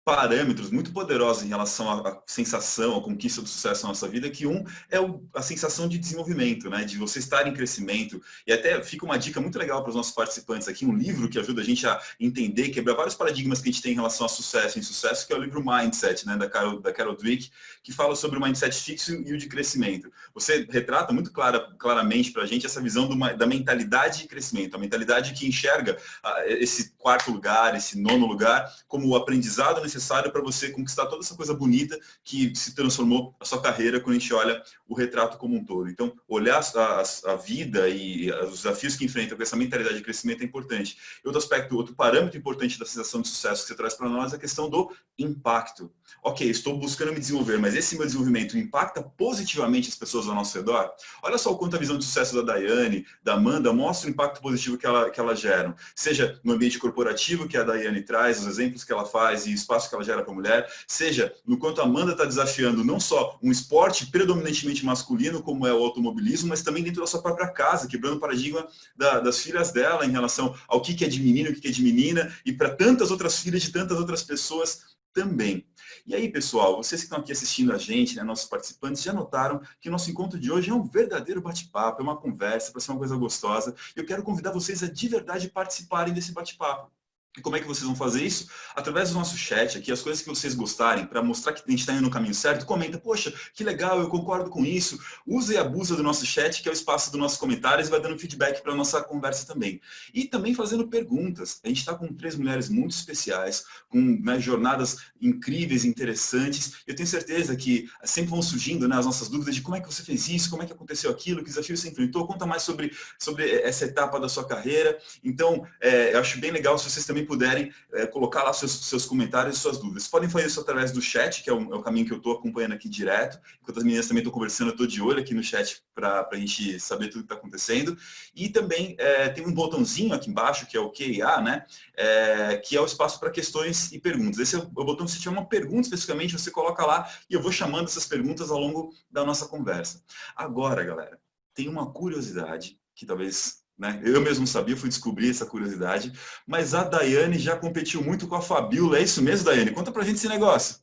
S1: parâmetros muito poderosos em relação à sensação, à conquista do sucesso na nossa vida, que um é a sensação de desenvolvimento, né? De você estar em crescimento. E até fica uma dica muito legal para os nossos participantes aqui, um livro que ajuda a gente a entender, quebrar vários paradigmas que a gente tem em relação a sucesso e insucesso, que é o livro Mindset, né? da Carol Dweck, que fala sobre o mindset fixo e o de crescimento. Você retrata muito claramente para a gente essa visão da mentalidade de crescimento, a mentalidade que enxerga esse quarto lugar, esse nono lugar, como o aprendizado necessário necessário para você conquistar toda essa coisa bonita que se transformou a sua carreira quando a gente olha o retrato como um todo. Então, olhar a vida e os desafios que enfrenta com essa mentalidade de crescimento é importante. E outro aspecto, outro parâmetro importante da sensação de sucesso que você traz para nós é a questão do impacto. Ok, estou buscando me desenvolver, mas esse meu desenvolvimento impacta positivamente as pessoas ao nosso redor? Olha só o quanto a visão de sucesso da Daiane, da Amanda, mostra o impacto positivo que elas geram. Seja no ambiente corporativo que a Daiane traz, os exemplos que ela faz e o espaço que ela gera para a mulher, seja no quanto a Amanda está desafiando não só um esporte predominantemente masculino, como é o automobilismo, mas também dentro da sua própria casa, quebrando o paradigma das filhas dela em relação ao que é de menino, o que é de menina, e para tantas outras filhas de tantas outras pessoas também. E aí, pessoal, vocês que estão aqui assistindo a gente, né, nossos participantes, já notaram que o nosso encontro de hoje é um verdadeiro bate-papo, é uma conversa, para ser uma coisa gostosa. Eu quero convidar vocês a de verdade participarem desse bate-papo. E como é que vocês vão fazer isso? Através do nosso chat aqui, as coisas que vocês gostarem, para mostrar que a gente está indo no caminho certo, comenta, poxa, que legal, eu concordo com isso. Usa e abusa do nosso chat, que é o espaço dos nossos comentários, e vai dando feedback para a nossa conversa também. E também fazendo perguntas. A gente está com 3 mulheres muito especiais, com, né, jornadas incríveis, interessantes. Eu tenho certeza que sempre vão surgindo, né, as nossas dúvidas de como é que você fez isso, como é que aconteceu aquilo, que desafio você enfrentou, conta mais sobre essa etapa da sua carreira. Então, eu acho bem legal se vocês também puderem colocar lá seus comentários e suas dúvidas. Vocês podem fazer isso através do chat, que é o caminho que eu estou acompanhando aqui direto. Enquanto as meninas também estão conversando, eu estou de olho aqui no chat para a gente saber tudo que está acontecendo. E também tem um botãozinho aqui embaixo, que é o Q&A, né? Que é o espaço para questões e perguntas. Esse é o botão que se tiver uma pergunta especificamente, você coloca lá e eu vou chamando essas perguntas ao longo da nossa conversa. Agora, galera, tem uma curiosidade que talvez... né? Eu mesmo sabia, fui descobrir essa curiosidade, mas a Daiane já competiu muito com a Fabiola, é isso mesmo, Daiane? Conta pra gente esse negócio.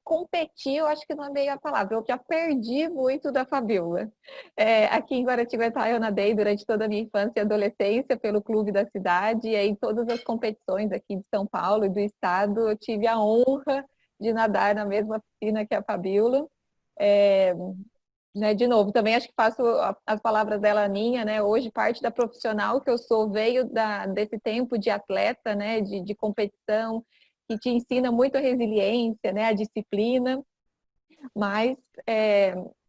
S3: Competir, eu acho que não é meio a palavra, eu já perdi muito da Fabiola. Aqui em Guaratinguetá eu nadei durante toda a minha infância e adolescência pelo clube da cidade, e aí em todas as competições aqui de São Paulo e do estado, eu tive a honra de nadar na mesma piscina que a Fabiola. Né, de novo, também acho que faço as palavras dela minha, né? Hoje parte da profissional que eu sou veio desse tempo de atleta, né? De competição, que te ensina muito a resiliência, né? A disciplina, mas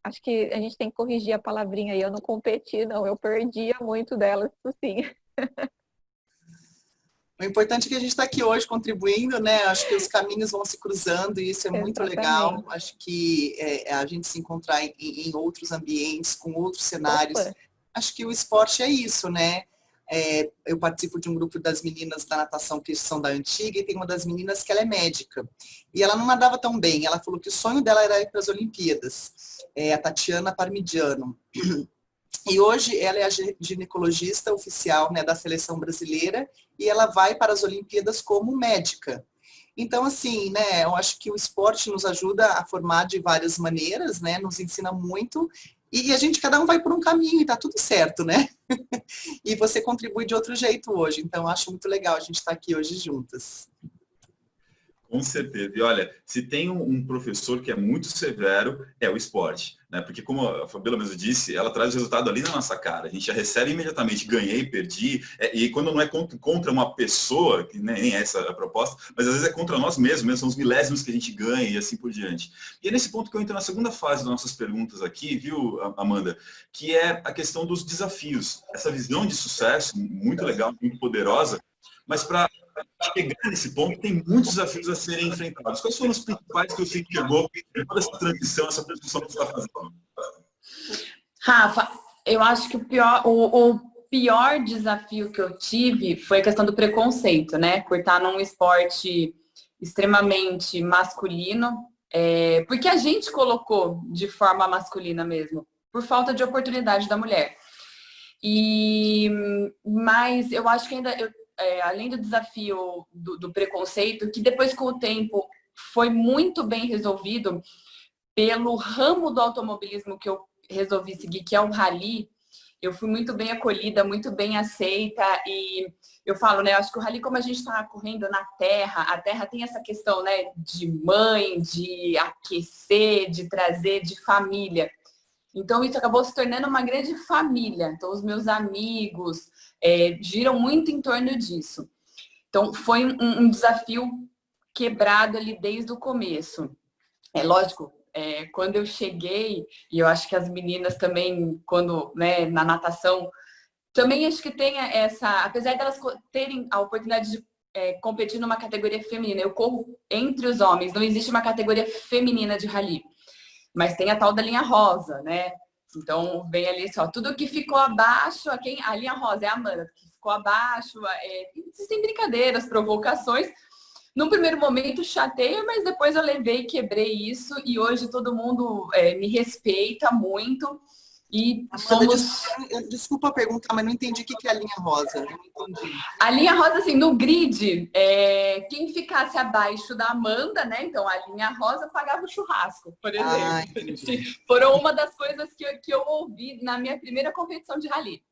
S3: acho que a gente tem que corrigir a palavrinha aí, eu não competi, não, eu perdia muito delas, isso sim.
S4: O importante é que a gente está aqui hoje contribuindo, né? Acho que os caminhos vão se cruzando e isso é muito legal. Acho que a gente se encontrar em outros ambientes, com outros cenários. Opa. Acho que o esporte é isso, né? Eu participo de um grupo das meninas da natação que são da antiga e tem uma das meninas que ela é médica. E ela não nadava tão bem. Ela falou que o sonho dela era ir para as Olimpíadas. A Tatiana Parmigiano. E hoje ela é a ginecologista oficial, né, da seleção brasileira e ela vai para as Olimpíadas como médica. Então, assim, né, eu acho que o esporte nos ajuda a formar de várias maneiras, né, nos ensina muito e a gente, cada um vai por um caminho e tá tudo certo, né? E você contribui de outro jeito hoje. Então, eu acho muito legal a gente estar aqui hoje juntas.
S1: Com certeza. E olha, se tem um professor que é muito severo, é o esporte. Né? Porque como a Fabiola mesmo disse, ela traz o resultado ali na nossa cara. A gente já recebe imediatamente, ganhei, perdi. E quando não é contra uma pessoa, que nem essa é a proposta, mas às vezes é contra nós mesmos, são os milésimos que a gente ganha e assim por diante. E é nesse ponto que eu entro na segunda fase das nossas perguntas aqui, viu, Amanda? Que é a questão dos desafios. Essa visão de sucesso, muito legal, muito poderosa, mas para chegar nesse ponto, tem muitos desafios a serem enfrentados. Quais foram os principais que você chegou em toda essa transição, essa transição que você está fazendo?
S2: Rafa, eu acho que o pior desafio que eu tive foi a questão do preconceito, né? Por estar num esporte extremamente masculino, porque a gente colocou de forma masculina mesmo, por falta de oportunidade da mulher. Mas eu acho que ainda... além do desafio do preconceito, que depois com o tempo foi muito bem resolvido pelo ramo do automobilismo que eu resolvi seguir, que é o rally. Eu fui muito bem acolhida, muito bem aceita e eu falo, né, acho que o rally, como a gente está correndo na terra, a terra tem essa questão, né, de mãe, de aquecer, de trazer, de família. Então isso acabou se tornando uma grande família. Então os meus amigos giram muito em torno disso. Então foi um desafio quebrado ali desde o começo. É lógico, quando eu cheguei, e eu acho que as meninas também, quando, né, na natação, também acho que tem essa, apesar delas terem a oportunidade de competir numa categoria feminina, eu corro entre os homens, não existe uma categoria feminina de rally, mas tem a tal da linha rosa, né? Então vem ali só, tudo que ficou abaixo, a linha rosa é a Amanda, que ficou abaixo, existem brincadeiras, provocações. Num primeiro momento chateia, mas depois eu levei, quebrei isso e hoje todo mundo me respeita muito. E
S4: Amanda,
S2: somos...
S4: desculpa perguntar, mas não entendi o que é a linha rosa. Não entendi.
S2: A linha rosa, assim, no grid, quem ficasse abaixo da Amanda, né? Então a linha rosa pagava o churrasco, por exemplo. Foram uma das coisas que eu ouvi na minha primeira competição de rally.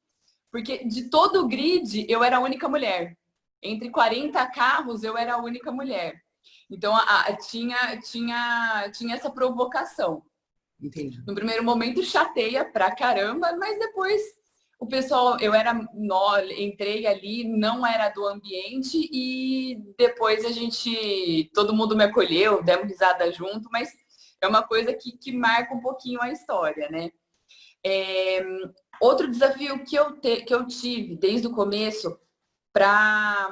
S2: Porque de todo o grid, eu era a única mulher. Entre 40 carros, eu era a única mulher. Então, tinha essa provocação.
S4: Entendi.
S2: No primeiro momento, chateia pra caramba, mas depois o pessoal, entrei ali, não era do ambiente e depois todo mundo me acolheu, demos risada junto, mas é uma coisa que marca um pouquinho a história, né? Outro desafio que eu tive desde o começo para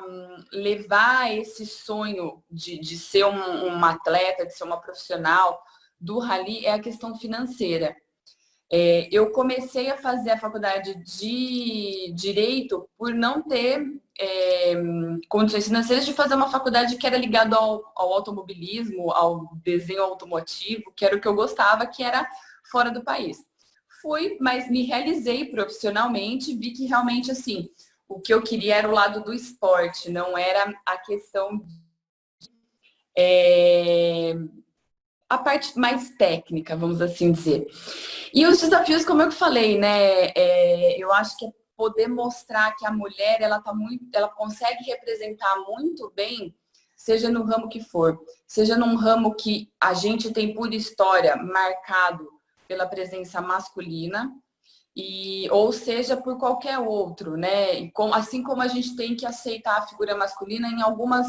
S2: levar esse sonho de ser uma atleta, de ser uma profissional do rally é a questão financeira. Eu comecei a fazer a faculdade de Direito por não ter condições financeiras de fazer uma faculdade que era ligada ao automobilismo, ao desenho automotivo, que era o que eu gostava, que era fora do país. Fui, mas me realizei profissionalmente, vi que realmente, assim, o que eu queria era o lado do esporte, não era a questão a parte mais técnica, vamos assim dizer. E os desafios, como eu falei, né? Eu acho que é poder mostrar que a mulher ela consegue representar muito bem, seja no ramo que for, seja num ramo que a gente tem por história marcado pela presença masculina, ou seja por qualquer outro, né? Assim como a gente tem que aceitar a figura masculina em algumas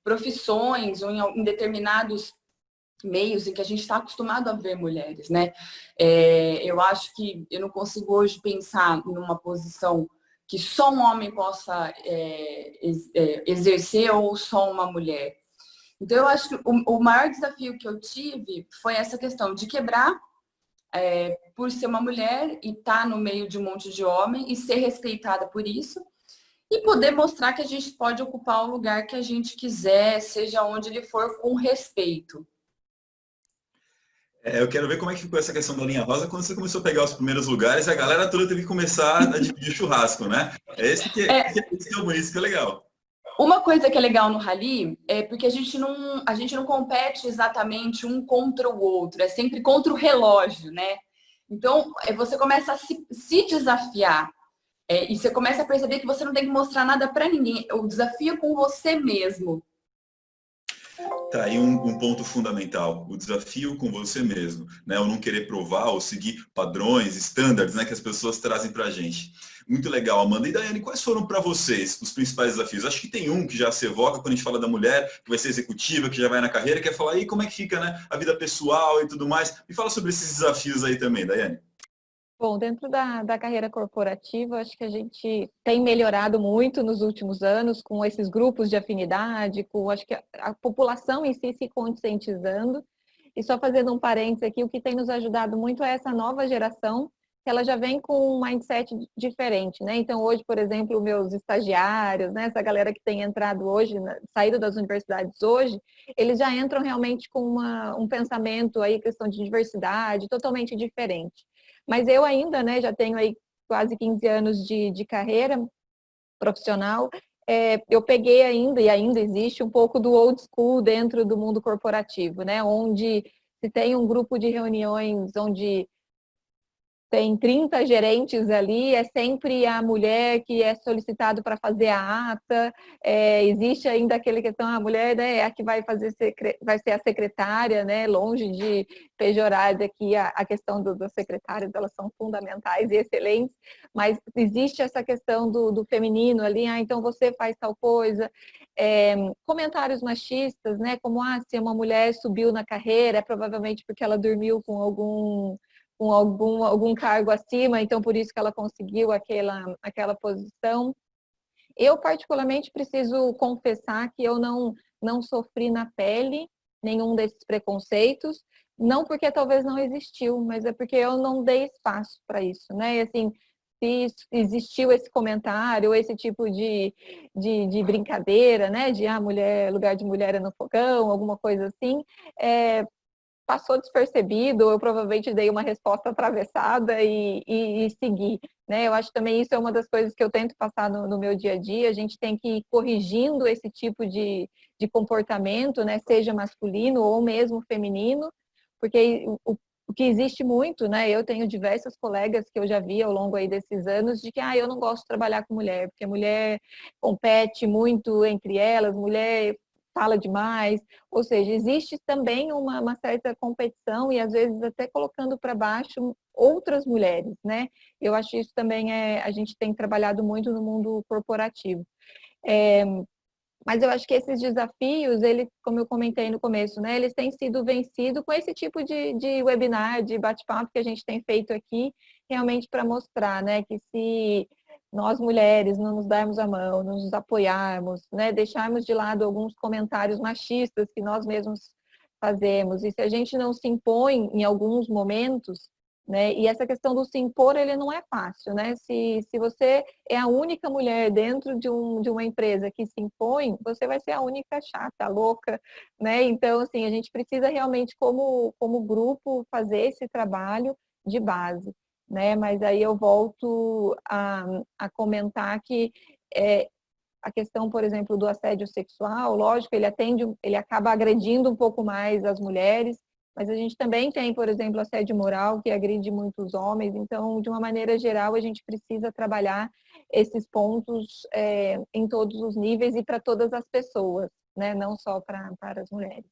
S2: profissões ou em determinados meios em que a gente está acostumado a ver mulheres, né? Eu acho que eu não consigo hoje pensar numa posição que só um homem possa exercer ou só uma mulher. Então, eu acho que o maior desafio que eu tive foi essa questão de quebrar por ser uma mulher e estar no meio de um monte de homem e ser respeitada por isso e poder mostrar que a gente pode ocupar o lugar que a gente quiser, seja onde ele for, com respeito.
S1: Eu quero ver como é que ficou essa questão da linha rosa quando você começou a pegar os primeiros lugares e a galera toda teve que começar a dividir churrasco, né? Esse que é o bonito, isso que é legal.
S2: Uma coisa que é legal no rally é porque a gente não compete exatamente um contra o outro, é sempre contra o relógio, né? Então, você começa a se desafiar e você começa a perceber que você não tem que mostrar nada para ninguém. O desafio é com você mesmo.
S1: Tá aí um ponto fundamental, o desafio com você mesmo, né? O não querer provar ou seguir padrões, estándares, né, que as pessoas trazem pra gente. Muito legal, Amanda. E Daiane, quais foram para vocês os principais desafios? Acho que tem um que já se evoca quando a gente fala da mulher, que vai ser executiva, que já vai na carreira, que é falar aí como é que fica, né, a vida pessoal e tudo mais. Me fala sobre esses desafios aí também, Daiane.
S3: Bom, dentro da carreira corporativa, acho que a gente tem melhorado muito nos últimos anos com esses grupos de afinidade, acho que a população em si se conscientizando. E só fazendo um parênteses aqui, o que tem nos ajudado muito é essa nova geração, que ela já vem com um mindset diferente, né? Então, hoje, por exemplo, meus estagiários, né, essa galera que tem entrado hoje, saído das universidades hoje, eles já entram realmente com um pensamento aí, questão de diversidade, totalmente diferente. Mas eu ainda, né, já tenho aí quase 15 anos de carreira profissional, eu peguei ainda, e ainda existe, um pouco do old school dentro do mundo corporativo, né, onde se tem um grupo de reuniões onde tem 30 gerentes ali, é sempre a mulher que é solicitada para fazer a ata, existe ainda aquele questão, a mulher, né, é a que vai ser a secretária, né, longe de pejorar aqui a questão das secretárias, elas são fundamentais e excelentes, mas existe essa questão do feminino ali, então você faz tal coisa, comentários machistas, né? Como, se uma mulher subiu na carreira, é provavelmente porque ela dormiu com algum cargo acima, então por isso que ela conseguiu aquela posição. Eu, particularmente, preciso confessar que eu não sofri na pele nenhum desses preconceitos, não porque talvez não existiu, mas é porque eu não dei espaço para isso, né? E, assim, se existiu esse comentário, esse tipo de brincadeira, né? De lugar de mulher é no fogão, alguma coisa assim, passou despercebido, ou eu provavelmente dei uma resposta atravessada e segui. Né? Eu acho que também isso é uma das coisas que eu tento passar no meu dia a dia. A gente tem que ir corrigindo esse tipo de comportamento, né? Seja masculino ou mesmo feminino, porque o que existe muito, né? Eu tenho diversos colegas que eu já vi ao longo aí desses anos de que eu não gosto de trabalhar com mulher, porque a mulher compete muito entre elas, mulher fala demais, ou seja, existe também uma certa competição e às vezes até colocando para baixo outras mulheres, né? Eu acho que isso também a gente tem trabalhado muito no mundo corporativo. Mas eu acho que esses desafios, eles, como eu comentei no começo, né, eles têm sido vencidos com esse tipo de webinar, de bate-papo que a gente tem feito aqui, realmente para mostrar, né, que se nós mulheres não nos darmos a mão, não nos apoiarmos, né, deixarmos de lado alguns comentários machistas que nós mesmos fazemos, e se a gente não se impõe em alguns momentos, né, e essa questão do se impor, ele não é fácil, né? Se você é a única mulher dentro de uma empresa que se impõe, você vai ser a única chata, louca, né? Então, assim, a gente precisa realmente, como grupo, fazer esse trabalho de base, né? Mas aí eu volto a comentar que a questão, por exemplo, do assédio sexual, lógico, ele acaba agredindo um pouco mais as mulheres, mas a gente também tem, por exemplo, assédio moral, que agride muitos homens. Então, de uma maneira geral, a gente precisa trabalhar esses pontos em todos os níveis e para todas as pessoas, né? Não só para as mulheres.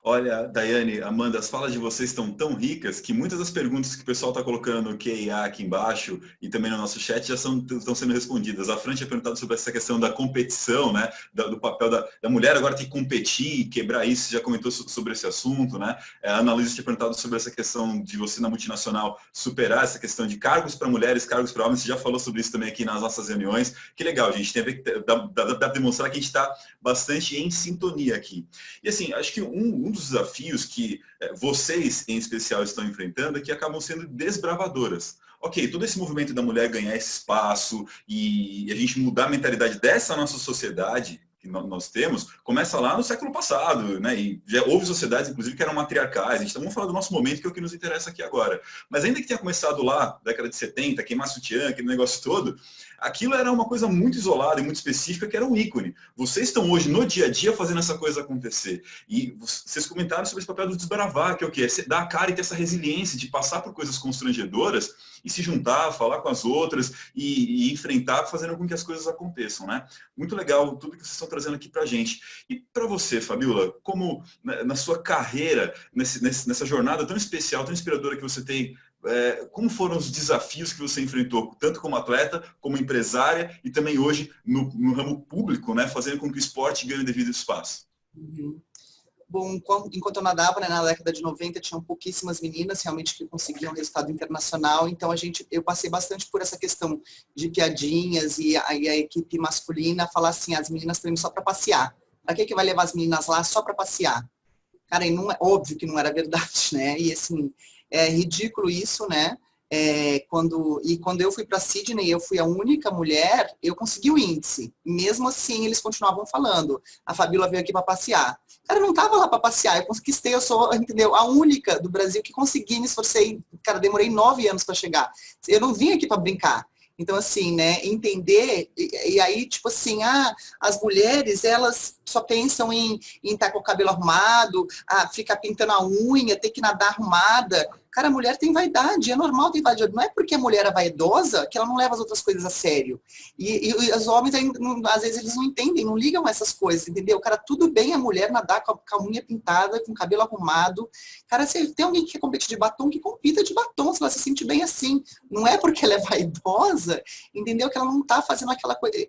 S1: Olha, Daiane, Amanda, as falas de vocês estão tão ricas que muitas das perguntas que o pessoal está colocando no Q&A aqui embaixo e também no nosso chat já estão sendo respondidas. A Fran tinha perguntado sobre essa questão da competição, né? Do papel da mulher agora tem que competir, quebrar isso, você já comentou sobre esse assunto, né? A Ana Luísa tinha perguntado sobre essa questão de você na multinacional superar essa questão de cargos para mulheres, cargos para homens, você já falou sobre isso também aqui nas nossas reuniões. Que legal, gente, tem a ver, dá para demonstrar que a gente está bastante em sintonia aqui. E assim, acho que um dos desafios que vocês, em especial, estão enfrentando é que acabam sendo desbravadoras. Ok, todo esse movimento da mulher ganhar esse espaço e a gente mudar a mentalidade dessa nossa sociedade que nós temos, começa lá no século passado, né? E já houve sociedades, inclusive, que eram matriarcais. A gente está falando do nosso momento, que é o que nos interessa aqui agora. Mas ainda que tenha começado lá, década de 70, queimar sutiã, aquele negócio todo, aquilo era uma coisa muito isolada e muito específica, que era um ícone. Vocês estão hoje, no dia a dia, fazendo essa coisa acontecer. E vocês comentaram sobre esse papel do desbravar, que é o quê? É dar a cara e ter essa resiliência de passar por coisas constrangedoras e se juntar, falar com as outras e enfrentar, fazendo com que as coisas aconteçam, né? Muito legal tudo que vocês estão trazendo aqui pra gente. E para você, Fabiola, como na sua carreira, nessa jornada tão especial, tão inspiradora que você tem, como foram os desafios que você enfrentou, tanto como atleta, como empresária e também hoje no ramo público, né, fazendo com que o esporte ganhe o devido espaço?
S4: Uhum. Bom, enquanto eu nadava, né, na década de 90, tinham pouquíssimas meninas realmente que conseguiam resultado internacional, então eu passei bastante por essa questão de piadinhas e a equipe masculina falar assim, as meninas estão indo só para passear. Para que vai levar as meninas lá só para passear? Cara, e não é óbvio que não era verdade, né? E assim, é ridículo isso, né? Quando eu fui para Sydney, eu fui a única mulher, eu consegui o índice. Mesmo assim, eles continuavam falando. A Fabiola veio aqui para passear. Cara, eu não tava lá para passear, eu conquistei, eu sou, entendeu? A única do Brasil que consegui, me esforcei. Cara, demorei 9 anos para chegar. Eu não vim aqui para brincar. Então, assim, né, entender, e aí, tipo assim, as mulheres, elas só pensam em estar com o cabelo arrumado, ficar pintando a unha, ter que nadar arrumada. Cara, a mulher tem vaidade, é normal ter vaidade. Não é porque a mulher é vaidosa que ela não leva as outras coisas a sério. E os homens, às vezes, eles não entendem, não ligam essas coisas, entendeu? Cara, tudo bem a mulher nadar com a unha pintada, com o cabelo arrumado. Cara, se tem alguém que quer competir de batom, que compita de batom, se ela se sente bem assim. Não é porque ela é vaidosa, entendeu? Que ela não tá fazendo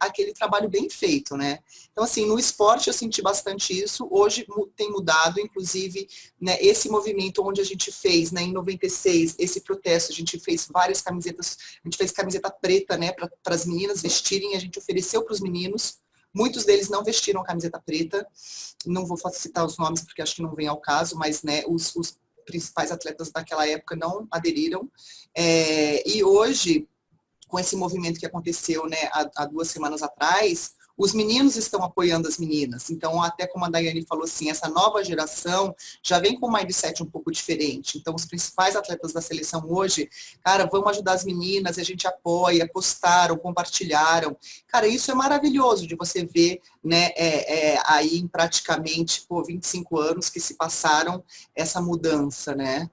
S4: aquele trabalho bem feito, né? Então, assim, no esporte eu senti bastante isso. Hoje tem mudado, inclusive, né, esse movimento onde a gente fez, né, em 96, esse protesto, a gente fez várias camisetas, a gente fez camiseta preta, né, para as meninas vestirem, a gente ofereceu para os meninos, muitos deles não vestiram a camiseta preta, não vou citar os nomes porque acho que não vem ao caso, mas, né, os principais atletas daquela época não aderiram, e hoje, com esse movimento que aconteceu, né, há 2 semanas atrás, os meninos estão apoiando as meninas. Então, até como a Daiane falou assim, essa nova geração já vem com um mindset um pouco diferente. Então, os principais atletas da seleção hoje, cara, vamos ajudar as meninas, a gente apoia, postaram, compartilharam. Cara, isso é maravilhoso de você ver, né, aí em praticamente 25 anos que se passaram essa mudança, né?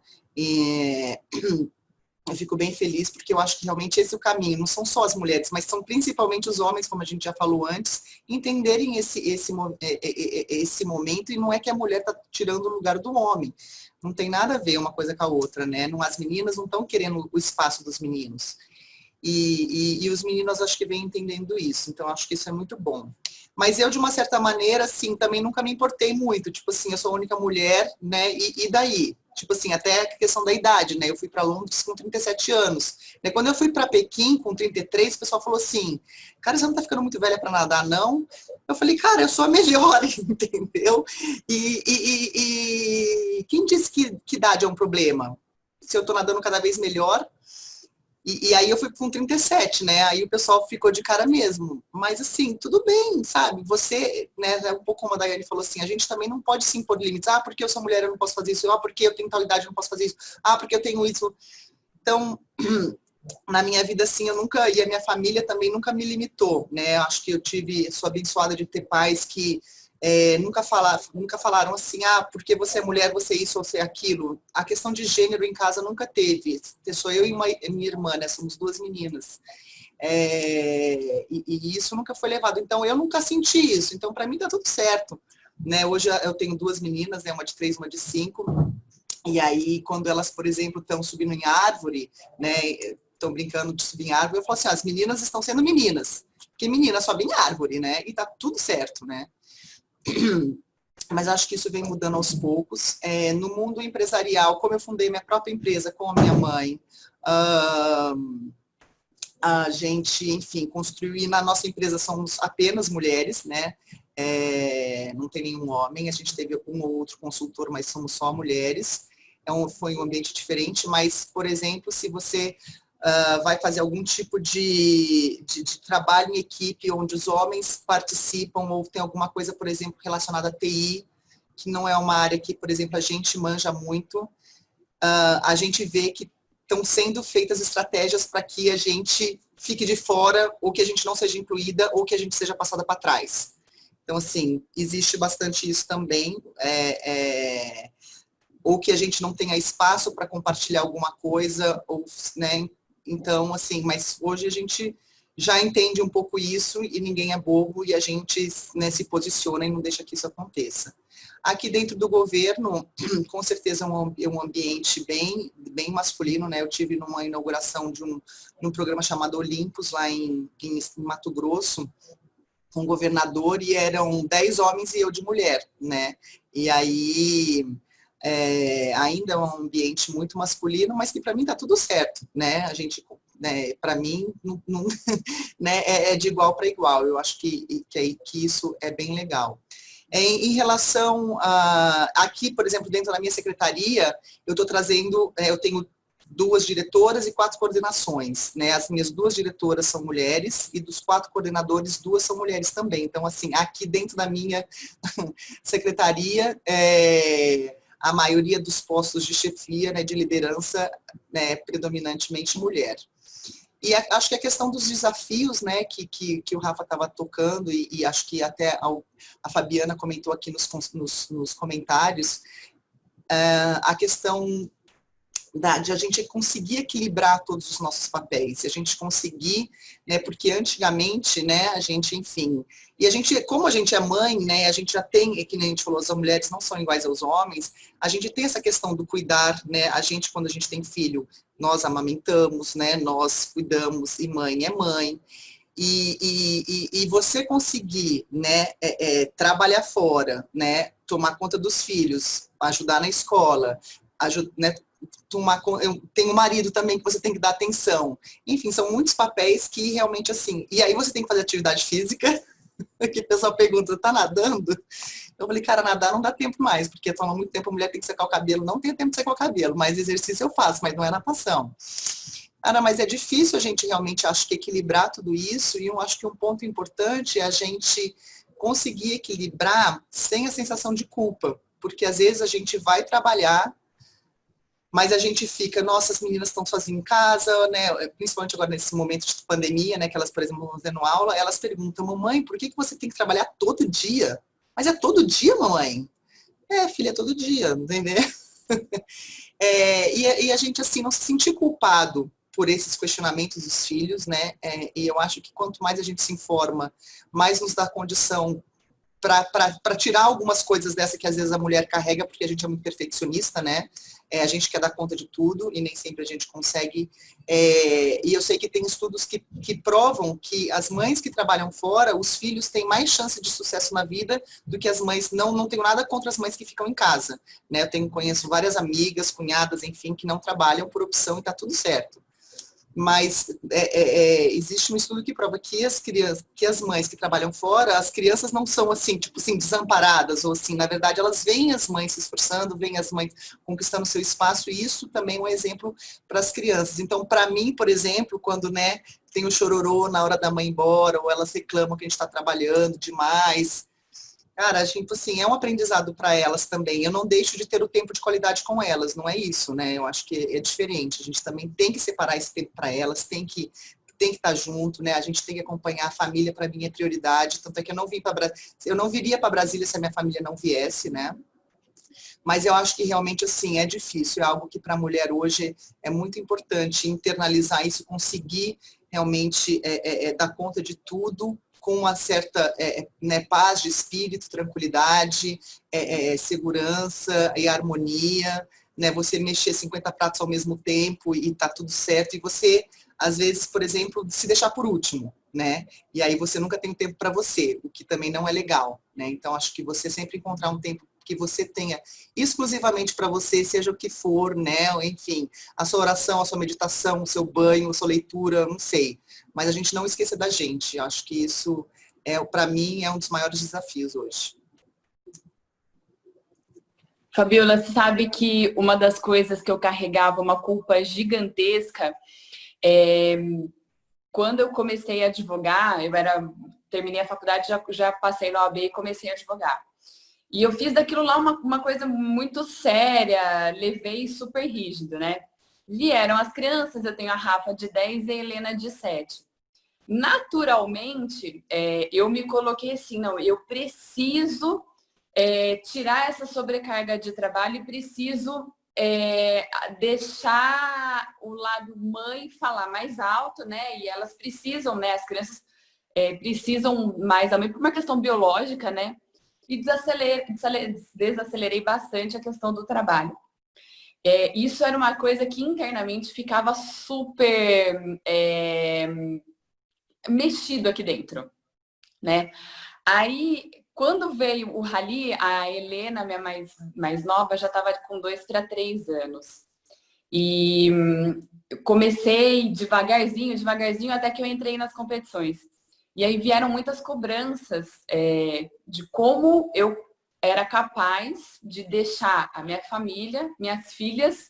S4: Eu fico bem feliz porque eu acho que realmente esse é o caminho. Não são só as mulheres, mas são principalmente os homens, como a gente já falou antes, entenderem esse momento, e não é que a mulher está tirando o lugar do homem. Não tem nada a ver uma coisa com a outra, né? As meninas não estão querendo o espaço dos meninos. E os meninos acho que vêm entendendo isso. Então, acho que isso é muito bom. Mas eu, de uma certa maneira, assim, também nunca me importei muito. Tipo assim, eu sou a única mulher, né? E daí? Tipo assim, até a questão da idade, né? Eu fui para Londres com 37 anos. Quando eu fui para Pequim com 33, o pessoal falou assim, cara, você não tá ficando muito velha para nadar, não? Eu falei, cara, eu sou a melhor, entendeu? E quem disse que idade é um problema? Se eu tô nadando cada vez melhor. E aí eu fui com 37, né? Aí o pessoal ficou de cara mesmo. Mas assim, tudo bem, sabe? Você, né, um pouco como a Daiane falou assim, a gente também não pode se impor limites. Ah, porque eu sou mulher, eu não posso fazer isso. Ah, porque eu tenho tal idade, eu não posso fazer isso. Ah, porque eu tenho isso. Então, na minha vida, assim, eu nunca... E a minha família também nunca me limitou, né? Acho que sou abençoada de ter pais que nunca falaram assim, ah, porque você é mulher, você é isso ou você é aquilo. A questão de gênero em casa nunca teve. Sou eu e minha irmã, né? Somos 2 meninas. E isso nunca foi levado. Então, eu nunca senti isso. Então, para mim, tá tudo certo. Né? Hoje eu tenho 2 meninas, né? Uma de 3, uma de 5. E aí, quando elas, por exemplo, estão subindo em árvore, né? Estão brincando de subir em árvore, eu falo assim, as meninas estão sendo meninas. Porque menina sobe em árvore, né? E tá tudo certo, né? Mas acho que isso vem mudando aos poucos. No mundo empresarial, como eu fundei minha própria empresa com a minha mãe, a gente, enfim, construiu, e na nossa empresa somos apenas mulheres, né? Não tem nenhum homem, a gente teve um ou outro consultor, mas somos só mulheres. Então, foi um ambiente diferente, mas, por exemplo, se você vai fazer algum tipo de trabalho em equipe onde os homens participam, ou tem alguma coisa, por exemplo, relacionada a TI, que não é uma área que, por exemplo, a gente manja muito, a gente vê que estão sendo feitas estratégias para que a gente fique de fora, ou que a gente não seja incluída, ou que a gente seja passada para trás. Então, assim, existe bastante isso também, ou que a gente não tenha espaço para compartilhar alguma coisa, ou, né? Então, assim, mas hoje a gente já entende um pouco isso e ninguém é bobo e a gente, né, se posiciona e não deixa que isso aconteça. Aqui dentro do governo, com certeza é um ambiente bem masculino, né? Eu tive numa inauguração de um programa chamado Olympus, lá em Mato Grosso, com o governador, e eram 10 homens e eu de mulher, né? E aí... ainda é um ambiente muito masculino, mas que para mim tá tudo certo, né? A gente, né, para mim, não, né, é de igual para igual. Eu acho que isso é bem legal. Em relação aqui, por exemplo, dentro da minha secretaria, eu estou trazendo, eu tenho 2 diretoras e 4 coordenações, né? As minhas 2 diretoras são mulheres e dos 4 coordenadores, 2 são mulheres também. Então, assim, aqui dentro da minha secretaria, a maioria dos postos de chefia, né, de liderança, né, predominantemente mulher. E acho que a questão dos desafios, né, que o Rafa estava tocando, e acho que até a Fabiana comentou aqui nos comentários, a questão de a gente conseguir equilibrar todos os nossos papéis, se a gente conseguir, né, porque antigamente, né, a gente, enfim, e a gente, como a gente é mãe, né, a gente já tem, que nem a gente falou, as mulheres não são iguais aos homens, a gente tem essa questão do cuidar, né, a gente, quando a gente tem filho, nós amamentamos, né, nós cuidamos, e mãe é mãe, e você conseguir, né, trabalhar fora, né, tomar conta dos filhos, ajudar na escola, né, eu tenho um marido também que você tem que dar atenção. Enfim, são muitos papéis que realmente assim... E aí você tem que fazer atividade física, que o pessoal pergunta, tá nadando? Eu falei, cara, nadar não dá tempo mais, porque falando muito tempo a mulher tem que secar o cabelo. Não tem tempo de secar o cabelo, mas exercício eu faço, mas não é natação. Cara, mas é difícil a gente realmente, acho que, equilibrar tudo isso, e eu acho que um ponto importante é a gente conseguir equilibrar sem a sensação de culpa, porque às vezes a gente vai trabalhar, mas a gente fica, nossa, as meninas estão sozinhas em casa, né? Principalmente agora nesse momento de pandemia, né? Que elas, por exemplo, vão fazendo aula, elas perguntam, mamãe, por que você tem que trabalhar todo dia? Mas é todo dia, mamãe? É, filha, é todo dia, entendeu? E a gente, assim, não se sentir culpado por esses questionamentos dos filhos, né? E eu acho que quanto mais a gente se informa, mais nos dá condição para tirar algumas coisas dessa que às vezes a mulher carrega, porque a gente é muito perfeccionista, né? A gente quer dar conta de tudo e nem sempre a gente consegue. E eu sei que tem estudos que provam que as mães que trabalham fora, os filhos têm mais chance de sucesso na vida do que as mães. Não tenho nada contra as mães que ficam em casa, né? Conheço várias amigas, cunhadas, enfim, que não trabalham por opção e tá tudo certo. Mas existe um estudo que prova que as mães que trabalham fora, as crianças não são assim, tipo assim, desamparadas, ou assim, na verdade elas veem as mães se esforçando, veem as mães conquistando seu espaço, e isso também é um exemplo para as crianças. Então, para mim, por exemplo, quando, né, tem o chororô na hora da mãe ir embora, ou elas reclamam que a gente está trabalhando demais, cara, tipo assim, é um aprendizado para elas também. Eu não deixo de ter o tempo de qualidade com elas, não é isso, né? Eu acho que é diferente. A gente também tem que separar esse tempo para elas, tem que estar junto, né? A gente tem que acompanhar a família, para mim é prioridade. Tanto é que eu não viria para Brasília se a minha família não viesse, né? Mas eu acho que realmente, assim, é difícil. É algo que para a mulher hoje é muito importante internalizar isso, conseguir realmente dar conta de tudo, com uma certa né, paz de espírito, tranquilidade, segurança e harmonia, né? Você mexer 50 pratos ao mesmo tempo e tá tudo certo, e você, às vezes, por exemplo, se deixar por último, né? E aí você nunca tem tempo para você, o que também não é legal, né? Então, acho que você sempre encontrar um tempo que você tenha exclusivamente para você, seja o que for, né? Enfim, a sua oração, a sua meditação, o seu banho, a sua leitura, não sei. Mas a gente não esqueça da gente. Acho que isso, para mim, é um dos maiores desafios hoje.
S2: Fabiola, você sabe que uma das coisas que eu carregava uma culpa gigantesca, quando eu comecei a advogar, terminei a faculdade, já passei na OAB e comecei a advogar. E eu fiz daquilo lá uma coisa muito séria, levei super rígido, né? Vieram as crianças, eu tenho a Rafa de 10 e a Helena de 7. Naturalmente, eu me coloquei assim, não, eu preciso tirar essa sobrecarga de trabalho e preciso deixar o lado mãe falar mais alto, né? E elas precisam, né? As crianças precisam mais da mãe por uma questão biológica, né? E desacelerei bastante a questão do trabalho. Isso era uma coisa que internamente ficava super mexido aqui dentro, né? Aí, quando veio o Rally, a Helena, minha mais nova, já estava com 2 para 3 anos. E comecei devagarzinho, até que eu entrei nas competições. E aí vieram muitas cobranças de como eu era capaz de deixar a minha família, minhas filhas,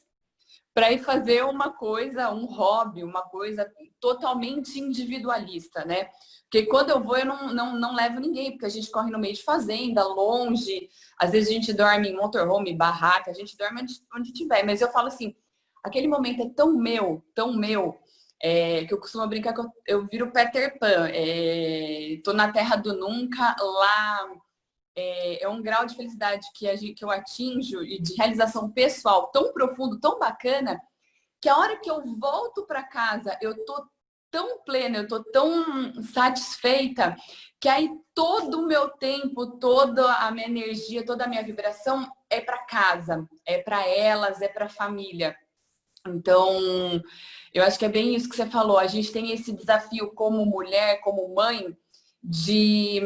S2: para ir fazer uma coisa, um hobby, uma coisa totalmente individualista, né? Porque quando eu vou, eu não levo ninguém, porque a gente corre no meio de fazenda, longe, às vezes a gente dorme em motorhome, barraca, a gente dorme onde tiver. Mas eu falo assim, aquele momento é tão meu, que eu costumo brincar que eu viro Peter Pan. Tô na terra do nunca, lá é um grau de felicidade que eu atinjo e de realização pessoal tão profundo, tão bacana, que a hora que eu volto para casa, eu tô tão plena, eu tô tão satisfeita, que aí todo o meu tempo, toda a minha energia, toda a minha vibração é para casa, é para elas, é para a família. Então, eu acho que é bem isso que você falou. A gente tem esse desafio como mulher, como mãe, de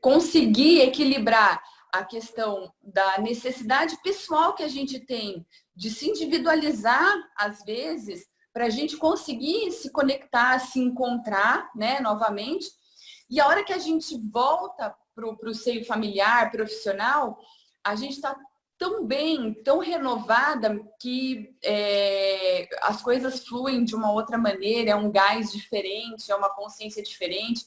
S2: conseguir equilibrar a questão da necessidade pessoal que a gente tem de se individualizar, às vezes, para a gente conseguir se conectar, se encontrar, né, novamente. E a hora que a gente volta para o seio familiar, profissional, a gente está tão bem, tão renovada, que as coisas fluem de uma outra maneira, é um gás diferente, é uma consciência diferente.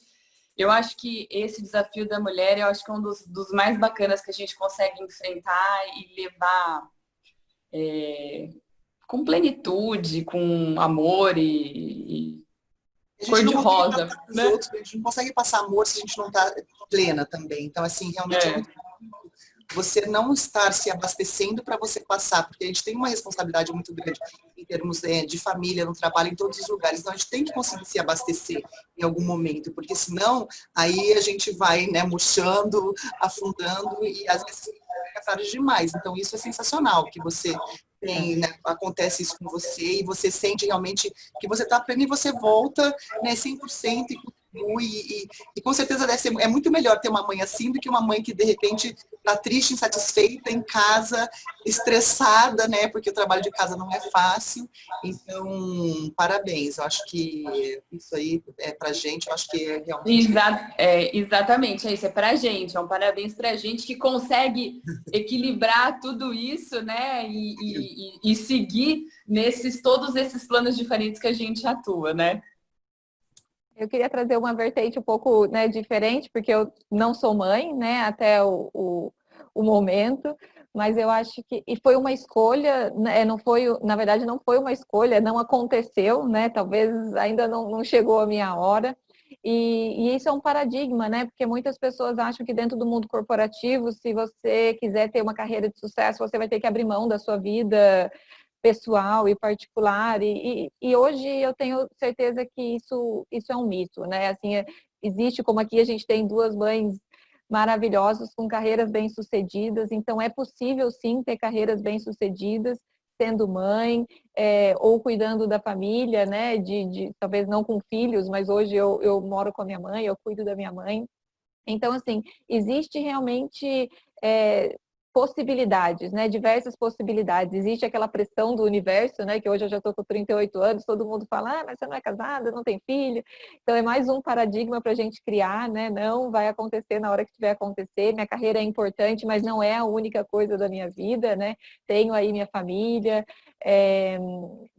S2: Eu acho que esse desafio da mulher, eu acho que é um dos mais bacanas que a gente consegue enfrentar e levar com plenitude, com amor e cor de rosa, né?
S4: Outros, a gente não consegue passar amor se a gente não está plena também. Então, assim, realmente é muito você não estar se abastecendo para você passar, porque a gente tem uma responsabilidade muito grande em termos de família, no trabalho, em todos os lugares. Então, a gente tem que conseguir se abastecer em algum momento, porque senão, aí a gente vai, né, murchando, afundando e às vezes fica tarde demais. Então, isso é sensacional, que você tem, né, acontece isso com você e você sente realmente que você está pleno e você volta, né, 100% e e com certeza deve ser, é muito melhor ter uma mãe assim do que uma mãe que de repente está triste, insatisfeita em casa, estressada, né? Porque o trabalho de casa não é fácil. Então, parabéns. Eu acho que isso aí é pra gente, eu acho que é realmente...
S2: Exatamente, é isso, é pra gente. É um parabéns pra gente que consegue equilibrar tudo isso, né? E seguir todos esses planos diferentes que a gente atua, né?
S3: Eu queria trazer uma vertente um pouco, né, diferente, porque eu não sou mãe, né, até o momento, mas eu acho que e foi uma escolha, né, não foi, na verdade não foi uma escolha, não aconteceu, né, talvez ainda não chegou a minha hora, e isso é um paradigma, né, porque muitas pessoas acham que dentro do mundo corporativo, se você quiser ter uma carreira de sucesso, você vai ter que abrir mão da sua vida pessoal e particular, e hoje eu tenho certeza que isso é um mito, né? Assim, existe, como aqui a gente tem duas mães maravilhosas com carreiras bem-sucedidas, então é possível sim ter carreiras bem-sucedidas sendo mãe, ou cuidando da família, né? Talvez não com filhos, mas hoje eu moro com a minha mãe, eu cuido da minha mãe. Então, assim, existe realmente possibilidades, né? Diversas possibilidades. Existe aquela pressão do universo, né? Que hoje eu já estou com 38 anos, todo mundo fala, mas você não é casada, não tem filho. Então, é mais um paradigma para a gente criar, né? Não vai acontecer na hora que tiver acontecer. Minha carreira é importante, mas não é a única coisa da minha vida, né? Tenho aí minha família,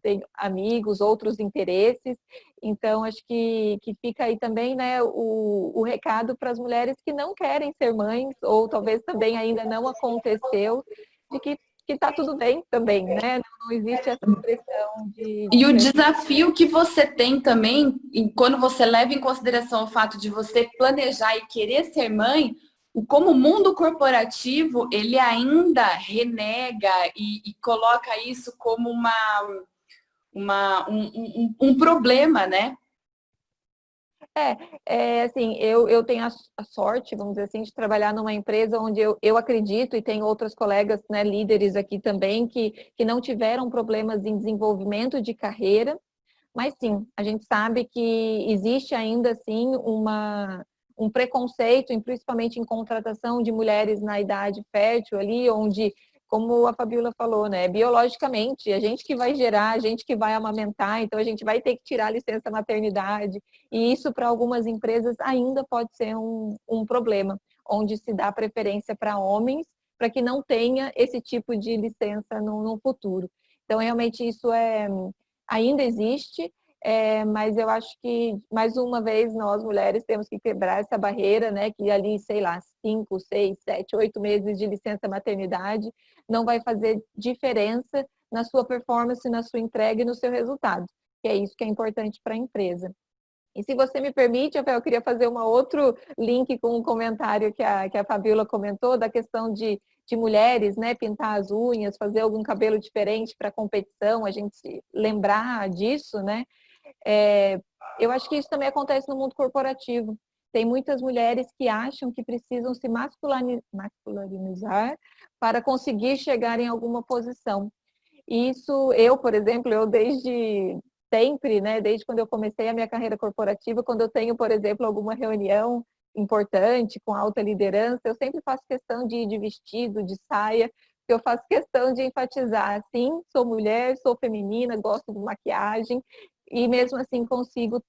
S3: tenho amigos, outros interesses. Então, acho que fica aí também, né, o recado para as mulheres que não querem ser mães, ou talvez também ainda não aconteceu, de que está tudo bem também, né? Não existe essa pressão de...
S2: E o desafio que você tem também, quando você leva em consideração o fato de você planejar e querer ser mãe, como o mundo corporativo, ele ainda renega e coloca isso como um problema, né?
S3: Assim, eu tenho a sorte, vamos dizer assim, de trabalhar numa empresa onde eu acredito, e tenho outros colegas, né, líderes aqui também, que não tiveram problemas em desenvolvimento de carreira, mas sim, a gente sabe que existe ainda, assim, um preconceito, principalmente em contratação de mulheres na idade fértil ali, onde, como a Fabiola falou, né, biologicamente, a gente que vai gerar, a gente que vai amamentar, então a gente vai ter que tirar a licença maternidade, e isso para algumas empresas ainda pode ser um problema, onde se dá preferência para homens, para que não tenha esse tipo de licença no futuro. Então, realmente, isso ainda existe, mas eu acho que, mais uma vez, nós mulheres temos que quebrar essa barreira, né? Que ali, sei lá, 5, 6, 7, 8 meses de licença maternidade não vai fazer diferença na sua performance, na sua entrega e no seu resultado, que é isso que é importante para a empresa. E se você me permite, eu queria fazer um outro link com um comentário que a Fabiola comentou, da questão de mulheres, né, pintar as unhas, fazer algum cabelo diferente para competição, a gente lembrar disso, né? Eu acho que isso também acontece no mundo corporativo. Tem muitas mulheres que acham que precisam se masculinizar para conseguir chegar em alguma posição. Isso, por exemplo, eu desde sempre, né, desde quando eu comecei a minha carreira corporativa, quando eu tenho, por exemplo, alguma reunião importante com alta liderança, eu sempre faço questão de ir de vestido, de saia, porque eu faço questão de enfatizar, sim, sou mulher, sou feminina, gosto de maquiagem, e mesmo assim consigo,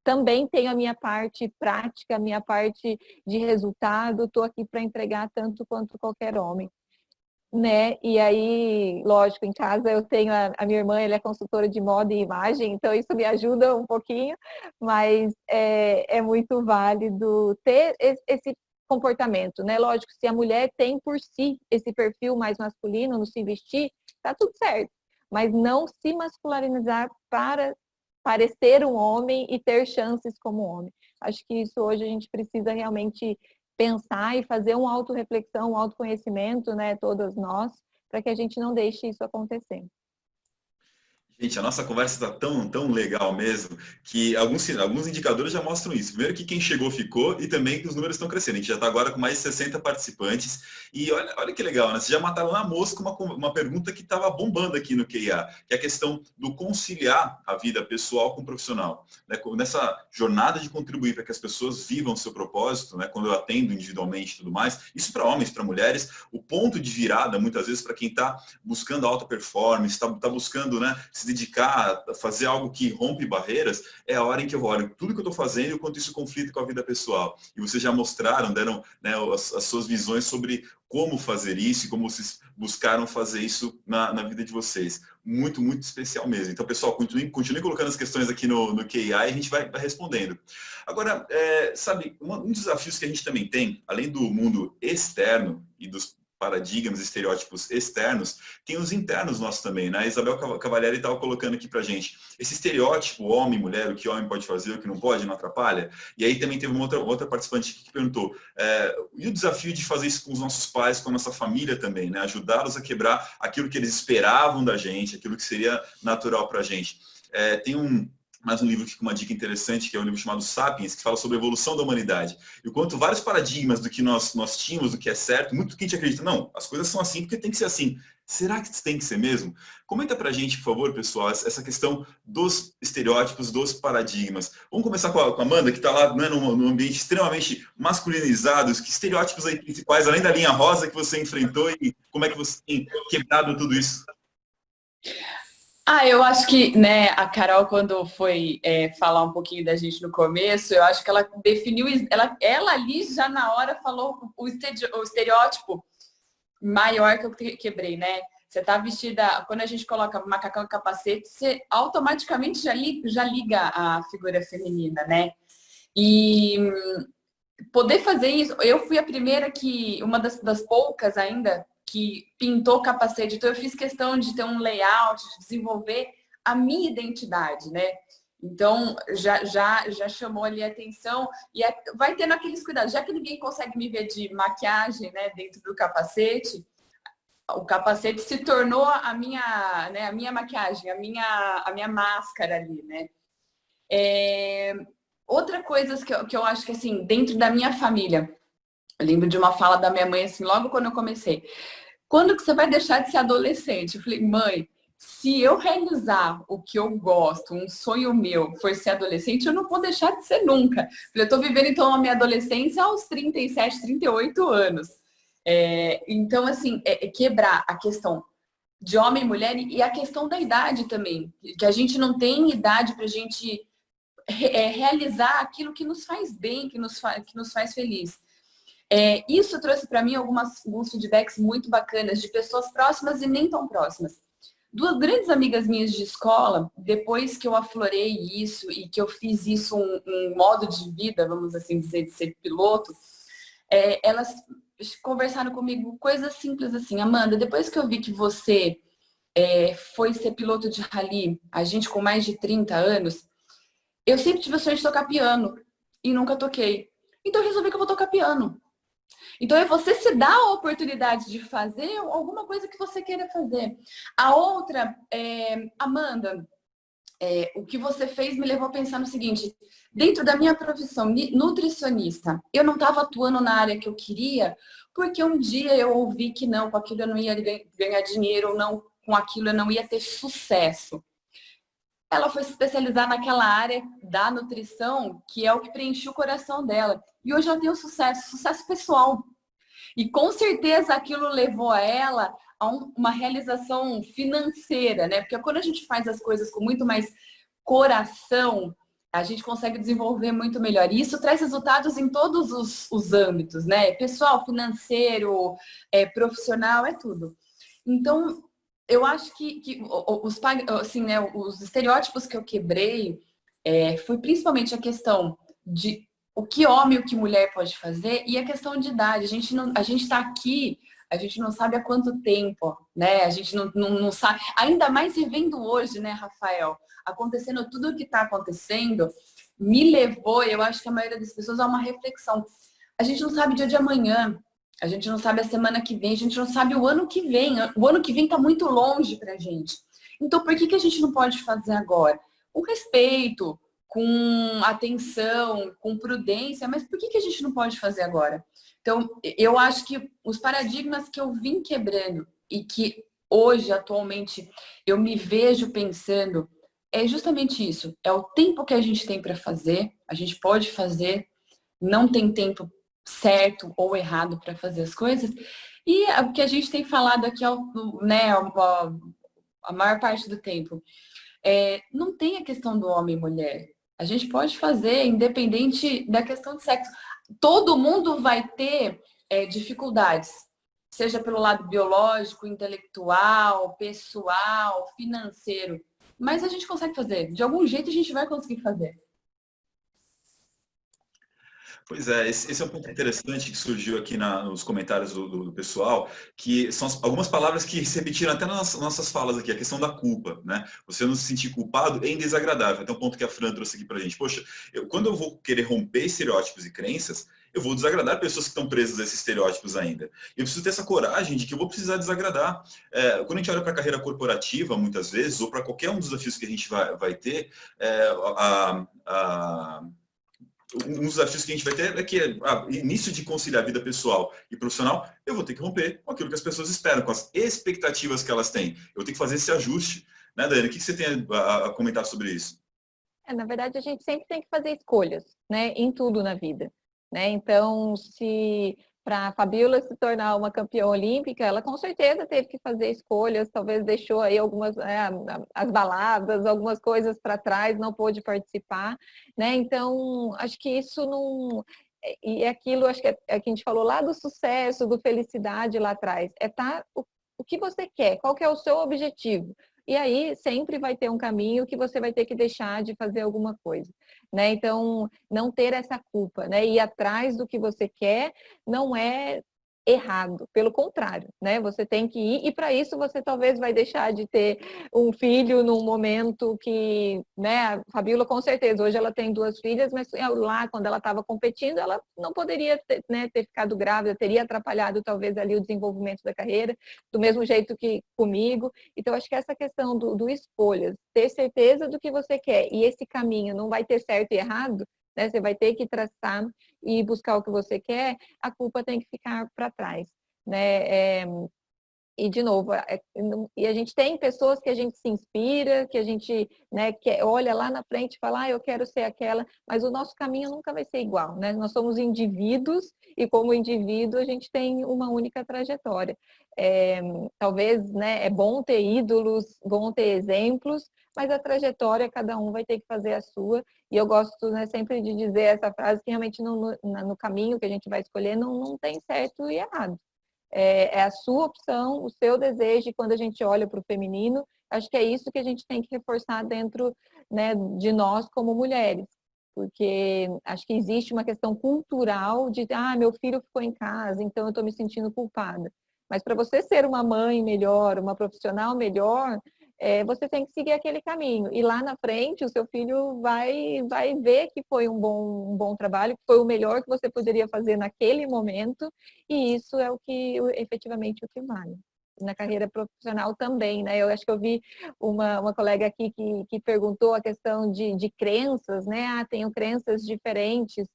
S3: também tenho a minha parte prática, a minha parte de resultado, estou aqui para entregar tanto quanto qualquer homem. Né? E aí, lógico, em casa eu tenho a minha irmã, ela é consultora de moda e imagem, então isso me ajuda um pouquinho, mas é muito válido ter esse comportamento, né? Lógico, se a mulher tem por si esse perfil mais masculino no se vestir, tá tudo certo, mas não se masculinizar para parecer um homem e ter chances como homem. Acho que isso hoje a gente precisa realmente pensar e fazer uma autorreflexão, um autoconhecimento, né, todas nós, para que a gente não deixe isso acontecer.
S1: Gente, a nossa conversa está tão legal mesmo, que alguns indicadores já mostram isso. Primeiro que quem chegou ficou e também que os números estão crescendo. A gente já está agora com mais de 60 participantes. E olha que legal, né? Vocês já mataram na mosca uma pergunta que estava bombando aqui no QIA, que é a questão do conciliar a vida pessoal com o profissional. Né? Nessa jornada de contribuir para que as pessoas vivam o seu propósito, né? Quando eu atendo individualmente e tudo mais, isso para homens, para mulheres, o ponto de virada, muitas vezes, para quem está buscando alta performance, está buscando, né, se dedicar a fazer algo que rompe barreiras, é a hora em que eu olho tudo que eu estou fazendo e o quanto isso conflita com a vida pessoal. E vocês já mostraram, deram, né, as suas visões sobre como fazer isso e como vocês buscaram fazer isso na vida de vocês. Muito especial mesmo. Então, pessoal, continue colocando as questões aqui no QI e a gente vai respondendo. Agora, sabe, um dos desafios que a gente também tem, além do mundo externo e dos paradigmas, estereótipos externos, tem os internos nossos também, né? A Isabel Cavalieri estava colocando aqui pra gente. Esse estereótipo, homem, mulher, o que homem pode fazer, o que não pode, não atrapalha. E aí também teve uma outra participante que perguntou, e o desafio de fazer isso com os nossos pais, com a nossa família também, né? Ajudá-los a quebrar aquilo que eles esperavam da gente, aquilo que seria natural pra gente. Tem mais um livro aqui com uma dica interessante, que é um livro chamado Sapiens, que fala sobre a evolução da humanidade. E o quanto vários paradigmas do que nós tínhamos, do que é certo, muito do que a gente acredita, não, as coisas são assim porque tem que ser assim. Será que tem que ser mesmo? Comenta pra gente, por favor, pessoal, essa questão dos estereótipos, dos paradigmas. Vamos começar com a Amanda, que está lá, né, num ambiente extremamente masculinizado. Que estereótipos aí principais, além da linha rosa que você enfrentou, e como é que você tem quebrado tudo isso?
S2: Eu acho que, né, a Carol, quando foi falar um pouquinho da gente no começo, eu acho que ela definiu, ela ali já na hora falou o estereótipo maior que eu quebrei, né? Você tá vestida, quando a gente coloca macacão e capacete, você automaticamente já liga a figura feminina, né? E poder fazer isso, eu fui a primeira uma das poucas ainda, que pintou capacete, então eu fiz questão de ter um layout, de desenvolver a minha identidade, né? Então, já chamou ali a atenção e vai tendo aqueles cuidados. Já que ninguém consegue me ver de maquiagem, né, dentro do capacete, o capacete se tornou a minha maquiagem, a minha máscara ali, né? Outra coisa que eu acho que, assim, dentro da minha família, eu lembro de uma fala da minha mãe, assim, logo quando eu comecei. Quando que você vai deixar de ser adolescente? Eu falei, mãe, se eu realizar o que eu gosto, um sonho meu, for ser adolescente, eu não vou deixar de ser nunca. Eu falei, eu estou vivendo, então, a minha adolescência aos 37, 38 anos. Então, assim, quebrar a questão de homem e mulher e a questão da idade também. Que a gente não tem idade para a gente realizar aquilo que nos faz bem, que nos faz feliz. Isso trouxe para mim alguns feedbacks muito bacanas de pessoas próximas e nem tão próximas. Duas grandes amigas minhas de escola, depois que eu aflorei isso e que eu fiz isso um modo de vida, vamos assim dizer, de ser piloto, elas conversaram comigo coisas simples assim, Amanda, depois que eu vi que você foi ser piloto de rally, a gente com mais de 30 anos, Eu sempre tive a sonho de tocar piano e nunca toquei. Então eu resolvi que eu vou tocar piano. Então é você se dar a oportunidade de fazer alguma coisa que você queira fazer. A outra, Amanda, o que você fez me levou a pensar no seguinte: dentro da minha profissão nutricionista, eu não estava atuando na área que eu queria, porque um dia eu ouvi que não, com aquilo eu não ia ganhar dinheiro, ou não, com aquilo eu não ia ter sucesso. Ela foi se especializar naquela área da nutrição, que é o que preencheu o coração dela. E hoje ela tem um sucesso pessoal. E com certeza aquilo levou a ela a uma realização financeira, né? Porque quando a gente faz as coisas com muito mais coração, a gente consegue desenvolver muito melhor. E isso traz resultados em todos os âmbitos, né? Pessoal, financeiro, profissional, é tudo. Então, eu acho que assim, né, os estereótipos que eu quebrei foi principalmente a questão de o que homem e o que mulher pode fazer e a questão de idade. A gente está aqui, a gente não sabe há quanto tempo, né? A gente não sabe, ainda mais vivendo hoje, né, Rafael? Acontecendo tudo o que está acontecendo, me levou, eu acho que a maioria das pessoas, a uma reflexão. A gente não sabe o dia de amanhã. A gente não sabe a semana que vem, a gente não sabe o ano que vem. O ano que vem está muito longe para a gente. Então, por que a gente não pode fazer agora? Com respeito, com atenção, com prudência, mas por que a gente não pode fazer agora? Então, eu acho que os paradigmas que eu vim quebrando e que hoje, atualmente, eu me vejo pensando, é justamente isso. É o tempo que a gente tem para fazer, a gente pode fazer, não tem tempo certo ou errado para fazer as coisas. E o que a gente tem falado aqui, né, a maior parte do tempo, não tem a questão do homem e mulher. A gente pode fazer independente da questão de sexo. Todo mundo vai ter dificuldades, seja pelo lado biológico, intelectual, pessoal, financeiro. Mas a gente consegue fazer. De algum jeito a gente vai conseguir fazer.
S1: Pois é, esse é um ponto interessante que surgiu aqui nos comentários do pessoal, que são algumas palavras que se repetiram até nas nossas falas aqui, a questão da culpa, né? Você não se sentir culpado é indesagradável. Até um ponto que a Fran trouxe aqui pra gente. Poxa, quando eu vou querer romper estereótipos e crenças, eu vou desagradar pessoas que estão presas a esses estereótipos ainda. Eu preciso ter essa coragem de que eu vou precisar desagradar. Quando a gente olha para a carreira corporativa, muitas vezes, ou para qualquer um dos desafios que a gente vai ter, um dos desafios que a gente vai ter é que início de conciliar a vida pessoal e profissional, eu vou ter que romper com aquilo que as pessoas esperam, com as expectativas que elas têm. Eu tenho que fazer esse ajuste. Né, Dani? O que você tem a comentar sobre isso?
S3: Na verdade, a gente sempre tem que fazer escolhas, né, em tudo na vida. Né? Então, se para a Fabíola se tornar uma campeã olímpica, ela com certeza teve que fazer escolhas, talvez deixou aí algumas, as baladas, algumas coisas para trás, não pôde participar, né? Então, acho que isso não... E aquilo, acho que é que a gente falou lá do sucesso, do felicidade lá atrás, o que você quer, qual que é o seu objetivo. E aí sempre vai ter um caminho que você vai ter que deixar de fazer alguma coisa, né? Então, não ter essa culpa, né? Ir atrás do que você quer não é errado, pelo contrário, né? Você tem que ir e para isso você talvez vai deixar de ter um filho num momento que, né? A Fabíola com certeza, hoje ela tem 2 filhas, mas lá quando ela estava competindo, ela não poderia ter ficado grávida, teria atrapalhado talvez ali o desenvolvimento da carreira, do mesmo jeito que comigo. Então, acho que essa questão do escolhas, ter certeza do que você quer e esse caminho não vai ter certo e errado, né? Você vai ter que traçar e buscar o que você quer, a culpa tem que ficar para trás, né? E, de novo, e a gente tem pessoas que a gente se inspira, que a gente, né, olha lá na frente e fala, eu quero ser aquela, mas o nosso caminho nunca vai ser igual, né? Nós somos indivíduos e, como indivíduo, a gente tem uma única trajetória. Talvez, né, é bom ter ídolos, bom ter exemplos, mas a trajetória, cada um vai ter que fazer a sua. E eu gosto, né, sempre de dizer essa frase, que realmente no caminho que a gente vai escolher não tem certo e errado. É a sua opção, o seu desejo, e quando a gente olha para o feminino, acho que é isso que a gente tem que reforçar dentro, né, de nós como mulheres. Porque acho que existe uma questão cultural de, meu filho ficou em casa, então eu estou me sentindo culpada. Mas para você ser uma mãe melhor, uma profissional melhor, você tem que seguir aquele caminho. E lá na frente, o seu filho vai ver que foi um bom trabalho, que foi o melhor que você poderia fazer naquele momento, e isso é efetivamente o que vale. Na carreira profissional também, né? Eu acho que eu vi uma colega aqui que perguntou a questão de crenças, né? Tenho crenças diferentes.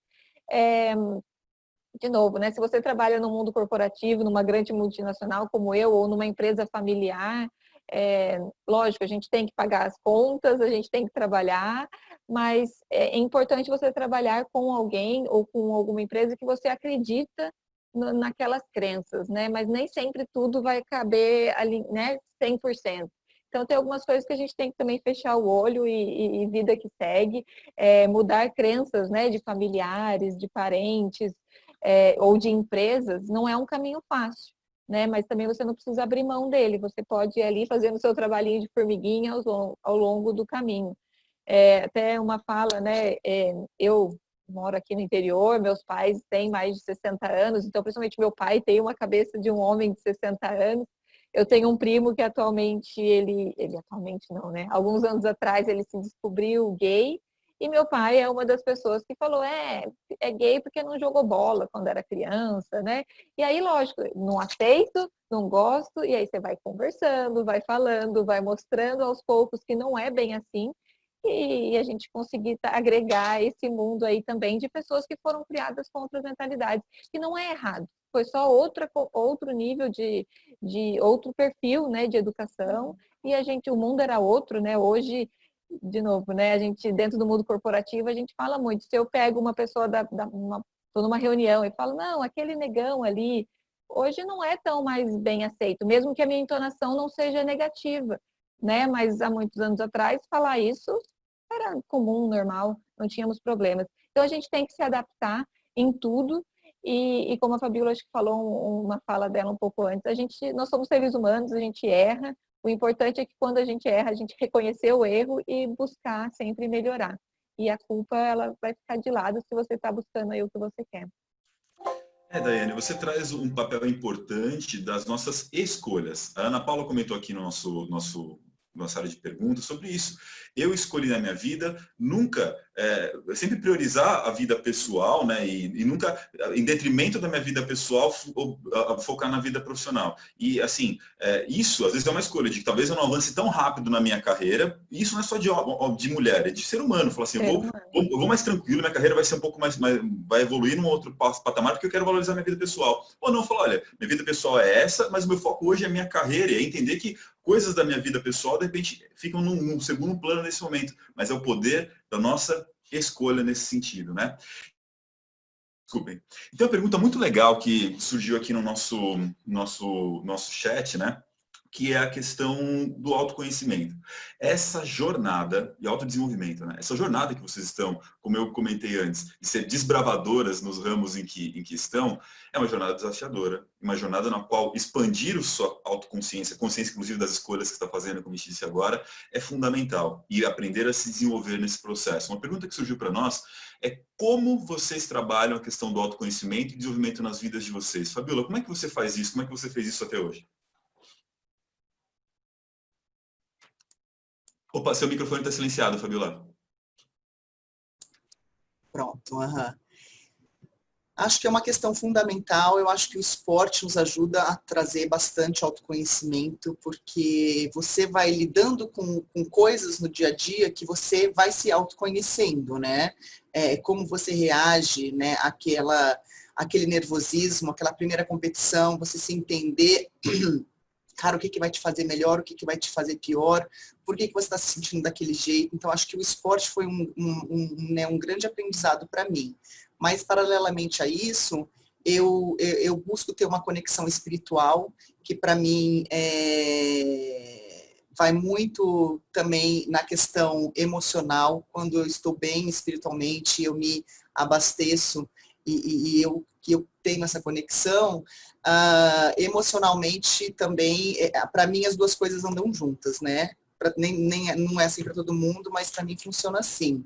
S3: De novo, né? Se você trabalha no mundo corporativo, numa grande multinacional como eu, ou numa empresa familiar, lógico, a gente tem que pagar as contas, a gente tem que trabalhar, mas é importante você trabalhar com alguém ou com alguma empresa que você acredita naquelas crenças, né? Mas nem sempre tudo vai caber ali, né? 100%. Então, tem algumas coisas que a gente tem que também fechar o olho e vida que segue, mudar crenças, né? De familiares, de parentes, ou de empresas, não é um caminho fácil, né? Mas também você não precisa abrir mão dele, você pode ir ali fazendo o seu trabalhinho de formiguinha ao longo do caminho. Até uma fala, né? Eu moro aqui no interior, meus pais têm mais de 60 anos, então principalmente meu pai tem uma cabeça de um homem de 60 anos. Eu tenho um primo que atualmente, ele atualmente não, né? Alguns anos atrás ele se descobriu gay, e meu pai é uma das pessoas que falou, é gay porque não jogou bola quando era criança, né? E aí, lógico, não aceito, não gosto, e aí você vai conversando, vai falando, vai mostrando aos poucos que não é bem assim, e a gente conseguir agregar esse mundo aí também de pessoas que foram criadas com outras mentalidades, que não é errado, foi só outro nível de outro perfil, né, de educação, e o mundo era outro, né? Hoje, de novo, né? A gente, dentro do mundo corporativo, a gente fala muito. Se eu pego uma pessoa tô numa reunião e falo, não, aquele negão ali, hoje não é tão mais bem aceito, mesmo que a minha entonação não seja negativa, né? Mas há muitos anos atrás, falar isso era comum, normal, não tínhamos problemas. Então, a gente tem que se adaptar em tudo. E como a Fabíola acho que falou uma fala dela um pouco antes, nós somos seres humanos, a gente erra. O importante é que quando a gente erra, a gente reconhecer o erro e buscar sempre melhorar. E a culpa, ela vai ficar de lado se você está buscando aí o que você quer.
S1: Daiane, você traz um papel importante das nossas escolhas. A Ana Paula comentou aqui no nossa área de perguntas sobre isso. Eu escolhi na minha vida nunca, sempre priorizar a vida pessoal, né, e nunca, em detrimento da minha vida pessoal, focar na vida profissional. E, assim, isso, às vezes, é uma escolha de que talvez eu não avance tão rápido na minha carreira, e isso não é só de mulher, é de ser humano. Falar assim, eu vou mais tranquilo, minha carreira vai ser um pouco mais vai evoluir num outro patamar, porque eu quero valorizar minha vida pessoal. Ou não, falar, olha, minha vida pessoal é essa, mas o meu foco hoje é a minha carreira, e é entender que coisas da minha vida pessoal, de repente, ficam num segundo plano nesse momento, mas é o poder da nossa escolha nesse sentido, né? Desculpem. Então, uma pergunta muito legal que surgiu aqui no nosso chat, né? Que é a questão do autoconhecimento. Essa jornada e autodesenvolvimento, né? Essa jornada que vocês estão, como eu comentei antes, de ser desbravadoras nos ramos em que estão, é uma jornada desafiadora, uma jornada na qual expandir a sua autoconsciência, consciência inclusive das escolhas que você está fazendo, como eu disse agora, é fundamental. E aprender a se desenvolver nesse processo. Uma pergunta que surgiu para nós é como vocês trabalham a questão do autoconhecimento e desenvolvimento nas vidas de vocês. Fabíola, como é que você faz isso? Como é que você fez isso até hoje? Opa, seu microfone está silenciado, Fabíola.
S4: Pronto, Acho que é uma questão fundamental, eu acho que o esporte nos ajuda a trazer bastante autoconhecimento, porque você vai lidando com coisas no dia a dia que você vai se autoconhecendo, né? Como você reage, né? Aquele nervosismo, aquela primeira competição, você se entender... Cara, o que vai te fazer melhor, o que vai te fazer pior, por que você está se sentindo daquele jeito. Então, acho que o esporte foi um grande aprendizado para mim. Mas, paralelamente a isso, eu busco ter uma conexão espiritual, que para mim vai muito também na questão emocional. Quando eu estou bem espiritualmente, eu me abasteço e eu tenho essa conexão, emocionalmente também, para mim as duas coisas andam juntas, né? Não é assim para todo mundo, mas para mim funciona assim.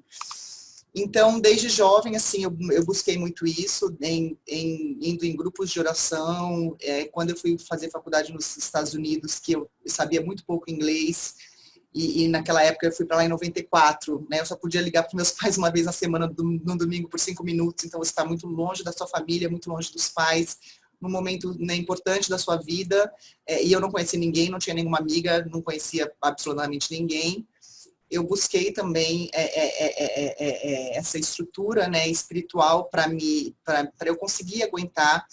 S4: Então, desde jovem, assim, eu busquei muito isso, indo em grupos de oração. Quando eu fui fazer faculdade nos Estados Unidos, que eu sabia muito pouco inglês, E naquela época eu fui para lá em 94, né? Eu só podia ligar para meus pais uma vez na semana, no domingo, por 5 minutos. Então você está muito longe da sua família, muito longe dos pais, num momento, né, importante da sua vida. E eu não conhecia ninguém, não tinha nenhuma amiga, não conhecia absolutamente ninguém. Eu busquei também essa estrutura, né, espiritual para eu conseguir aguentar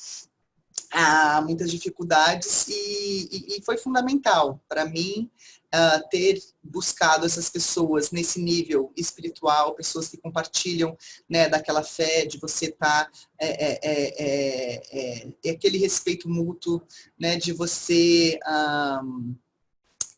S4: muitas dificuldades e foi fundamental para mim ter buscado essas pessoas nesse nível espiritual, pessoas que compartilham, né, daquela fé, de você estar aquele respeito mútuo, né, de você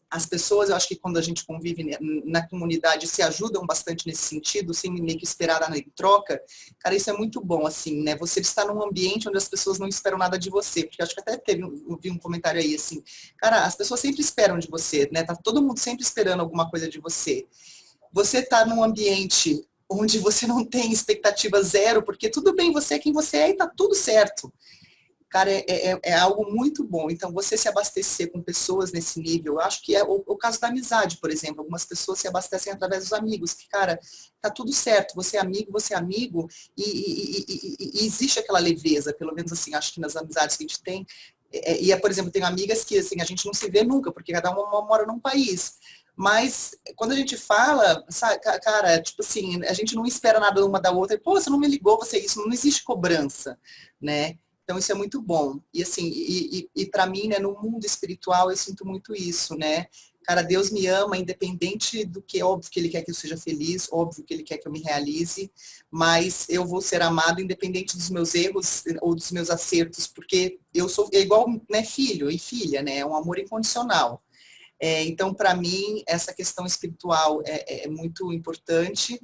S4: as pessoas, eu acho que quando a gente convive na comunidade, se ajudam bastante nesse sentido, sem meio que esperar nada em troca. Cara, isso é muito bom, assim, né? Você está num ambiente onde as pessoas não esperam nada de você, porque acho que até vi um comentário aí, assim, cara, as pessoas sempre esperam de você, né? Tá todo mundo sempre esperando alguma coisa de você. Você tá num ambiente onde você não tem expectativa zero, porque tudo bem, você é quem você é e tá tudo certo. Cara, é algo muito bom. Então, você se abastecer com pessoas nesse nível, eu acho que é o caso da amizade, por exemplo. Algumas pessoas se abastecem através dos amigos, que, cara, tá tudo certo, você é amigo, e existe aquela leveza, pelo menos assim, acho que nas amizades que a gente tem. Por exemplo, tenho amigas que, assim, a gente não se vê nunca, porque cada uma mora num país. Mas, quando a gente fala, sabe, cara, tipo assim, a gente não espera nada uma da outra. Pô, você não me ligou, você isso, não existe cobrança, né? Então, isso é muito bom. E, assim, para mim, né, no mundo espiritual, eu sinto muito isso, né? Cara, Deus me ama, independente do que, óbvio que Ele quer que eu seja feliz, óbvio que Ele quer que eu me realize, mas eu vou ser amado independente dos meus erros ou dos meus acertos, porque eu sou igual, né, filho e filha, né? É um amor incondicional. Então, para mim, essa questão espiritual é muito importante.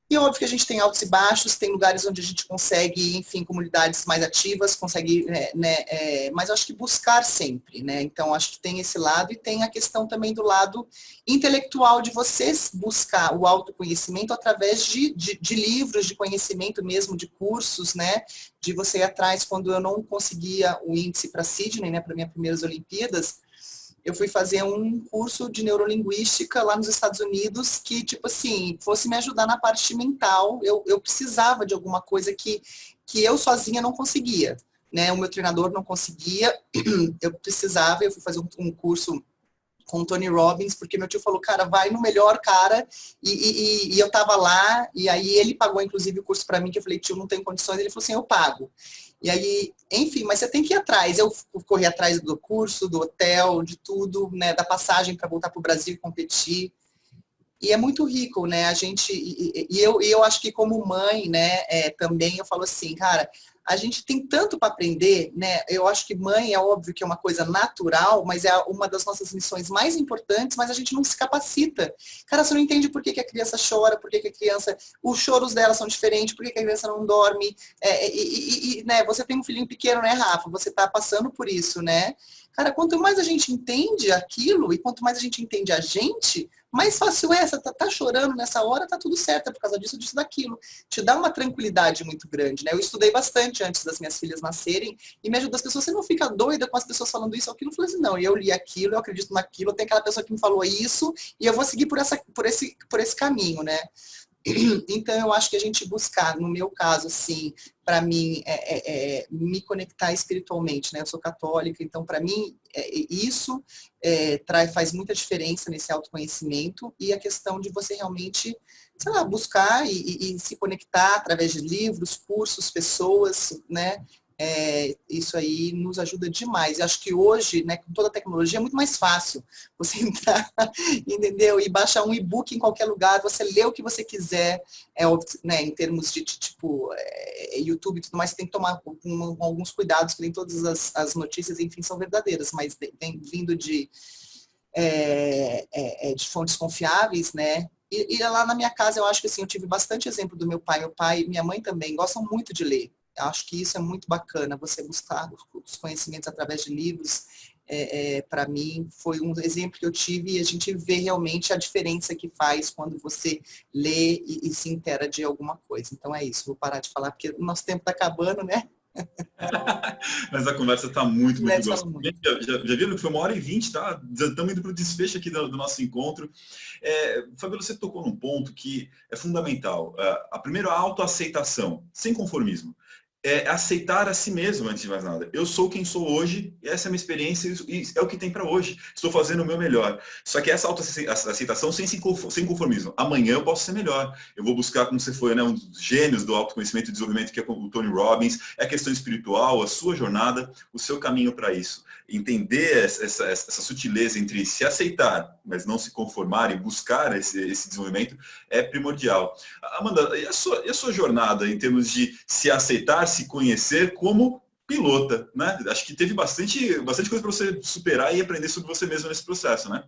S4: E óbvio que a gente tem altos e baixos, tem lugares onde a gente consegue, enfim, comunidades mais ativas, consegue, mas eu acho que buscar sempre, né? Então, acho que tem esse lado e tem a questão também do lado intelectual de vocês buscar o autoconhecimento através de livros, de conhecimento mesmo, de cursos, né? De você ir atrás, quando eu não conseguia o índice para Sydney, né? Para minhas primeiras Olimpíadas, eu fui fazer um curso de neurolinguística lá nos Estados Unidos que, tipo assim, fosse me ajudar na parte mental. Eu precisava de alguma coisa que eu sozinha não conseguia, né? O meu treinador não conseguia, eu precisava, eu fui fazer um curso com o Tony Robbins, porque meu tio falou, cara, vai no melhor cara, e eu tava lá, e aí ele pagou, inclusive, o curso para mim, que eu falei, tio, não tenho condições, ele falou assim, eu pago. E aí, enfim, mas você tem que ir atrás. Eu corri atrás do curso, do hotel, de tudo, né, da passagem para voltar para o Brasil e competir. E é muito rico, né? A gente, eu acho que como mãe, né, também eu falo assim, cara, a gente tem tanto para aprender, né? Eu acho que mãe é óbvio que é uma coisa natural, mas é uma das nossas missões mais importantes, mas a gente não se capacita. Cara, você não entende por que a criança chora, por que a criança, os choros dela são diferentes, por que a criança não dorme. Né? Você tem um filhinho pequeno, né, Rafa? Você tá passando por isso, né? Cara, quanto mais a gente entende aquilo e quanto mais a gente entende a gente, mais fácil é. Você tá chorando nessa hora, tá tudo certo, é por causa disso, disso, daquilo. Te dá uma tranquilidade muito grande, né? Eu estudei bastante antes das minhas filhas nascerem e me ajuda as pessoas. Você não fica doida com as pessoas falando isso ou aquilo? Eu falei assim, não, eu li aquilo, eu acredito naquilo, tem aquela pessoa que me falou isso e eu vou seguir por esse caminho, né? Então, eu acho que a gente buscar, no meu caso, assim, para mim, me conectar espiritualmente, né? Eu sou católica, então, para mim, isso faz muita diferença nesse autoconhecimento e a questão de você realmente, sei lá, buscar e se conectar através de livros, cursos, pessoas, né? Isso aí nos ajuda demais. Eu acho que hoje, né, com toda a tecnologia, é muito mais fácil você entrar, entendeu? E baixar um e-book em qualquer lugar, você lê o que você quiser, né, em termos de tipo YouTube e tudo mais, você tem que tomar alguns cuidados, que nem todas as notícias, enfim, são verdadeiras, mas tem vindo de fontes confiáveis, né? E lá na minha casa, eu acho que assim, eu tive bastante exemplo do meu pai e minha mãe também gostam muito de ler. Eu acho que isso é muito bacana, você buscar os conhecimentos através de livros. Para mim, foi um exemplo que eu tive e a gente vê realmente a diferença que faz quando você lê e se inteira de alguma coisa. Então é isso, vou parar de falar porque o nosso tempo está acabando, né?
S1: Mas a conversa está muito
S4: Conversa
S1: gostosa.
S4: muito.
S1: Já viram que foi 1h20, tá? Já estamos indo para o desfecho aqui do nosso encontro. Fabíola, você tocou num ponto que é fundamental. A primeira, a autoaceitação, sem conformismo. É aceitar a si mesmo antes de mais nada. Eu sou quem sou hoje, essa é a minha experiência e é o que tem para hoje. Estou fazendo o meu melhor. Só que essa autoaceitação sem conformismo. Amanhã eu posso ser melhor. Eu vou buscar, como você foi, né, um dos gênios do autoconhecimento e desenvolvimento, que é o Tony Robbins. É a questão espiritual, a sua jornada, o seu caminho para isso. Entender essa sutileza entre se aceitar, mas não se conformar e buscar esse desenvolvimento é primordial. Amanda, e a sua jornada em termos de se aceitar, se conhecer como pilota, né? Acho que teve bastante coisa para você superar e aprender sobre você mesmo nesse processo, né?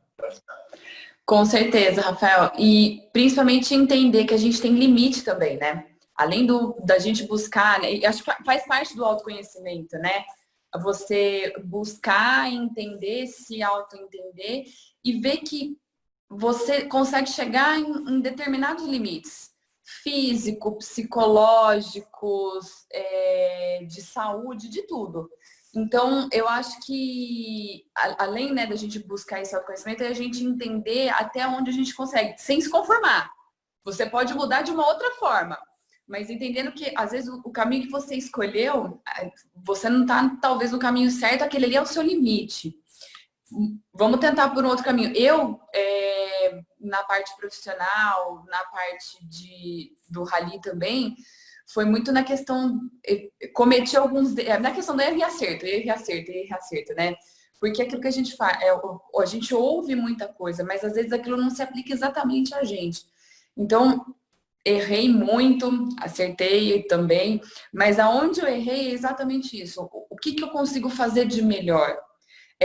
S2: Com certeza, Rafael. E principalmente entender que a gente tem limite também, né? Além da gente buscar, né? E acho que faz parte do autoconhecimento, né? Você buscar entender, se auto-entender e ver que você consegue chegar em determinados limites. Físico, psicológicos, de saúde, de tudo. Então, eu acho que, além, né, da gente buscar esse autoconhecimento, é a gente entender até onde a gente consegue, sem se conformar. Você pode mudar de uma outra forma, mas entendendo que, às vezes, o caminho que você escolheu, você não está, talvez, no caminho certo, aquele ali é o seu limite. Vamos tentar por um outro caminho. Eu, na parte profissional, na parte do rally também, foi muito na questão, cometi alguns, na questão do erro e acerto, né? Porque aquilo que a gente faz, a gente ouve muita coisa, mas às vezes aquilo não se aplica exatamente a gente. Então, errei muito, acertei também, mas aonde eu errei é exatamente isso. O que eu consigo fazer de melhor?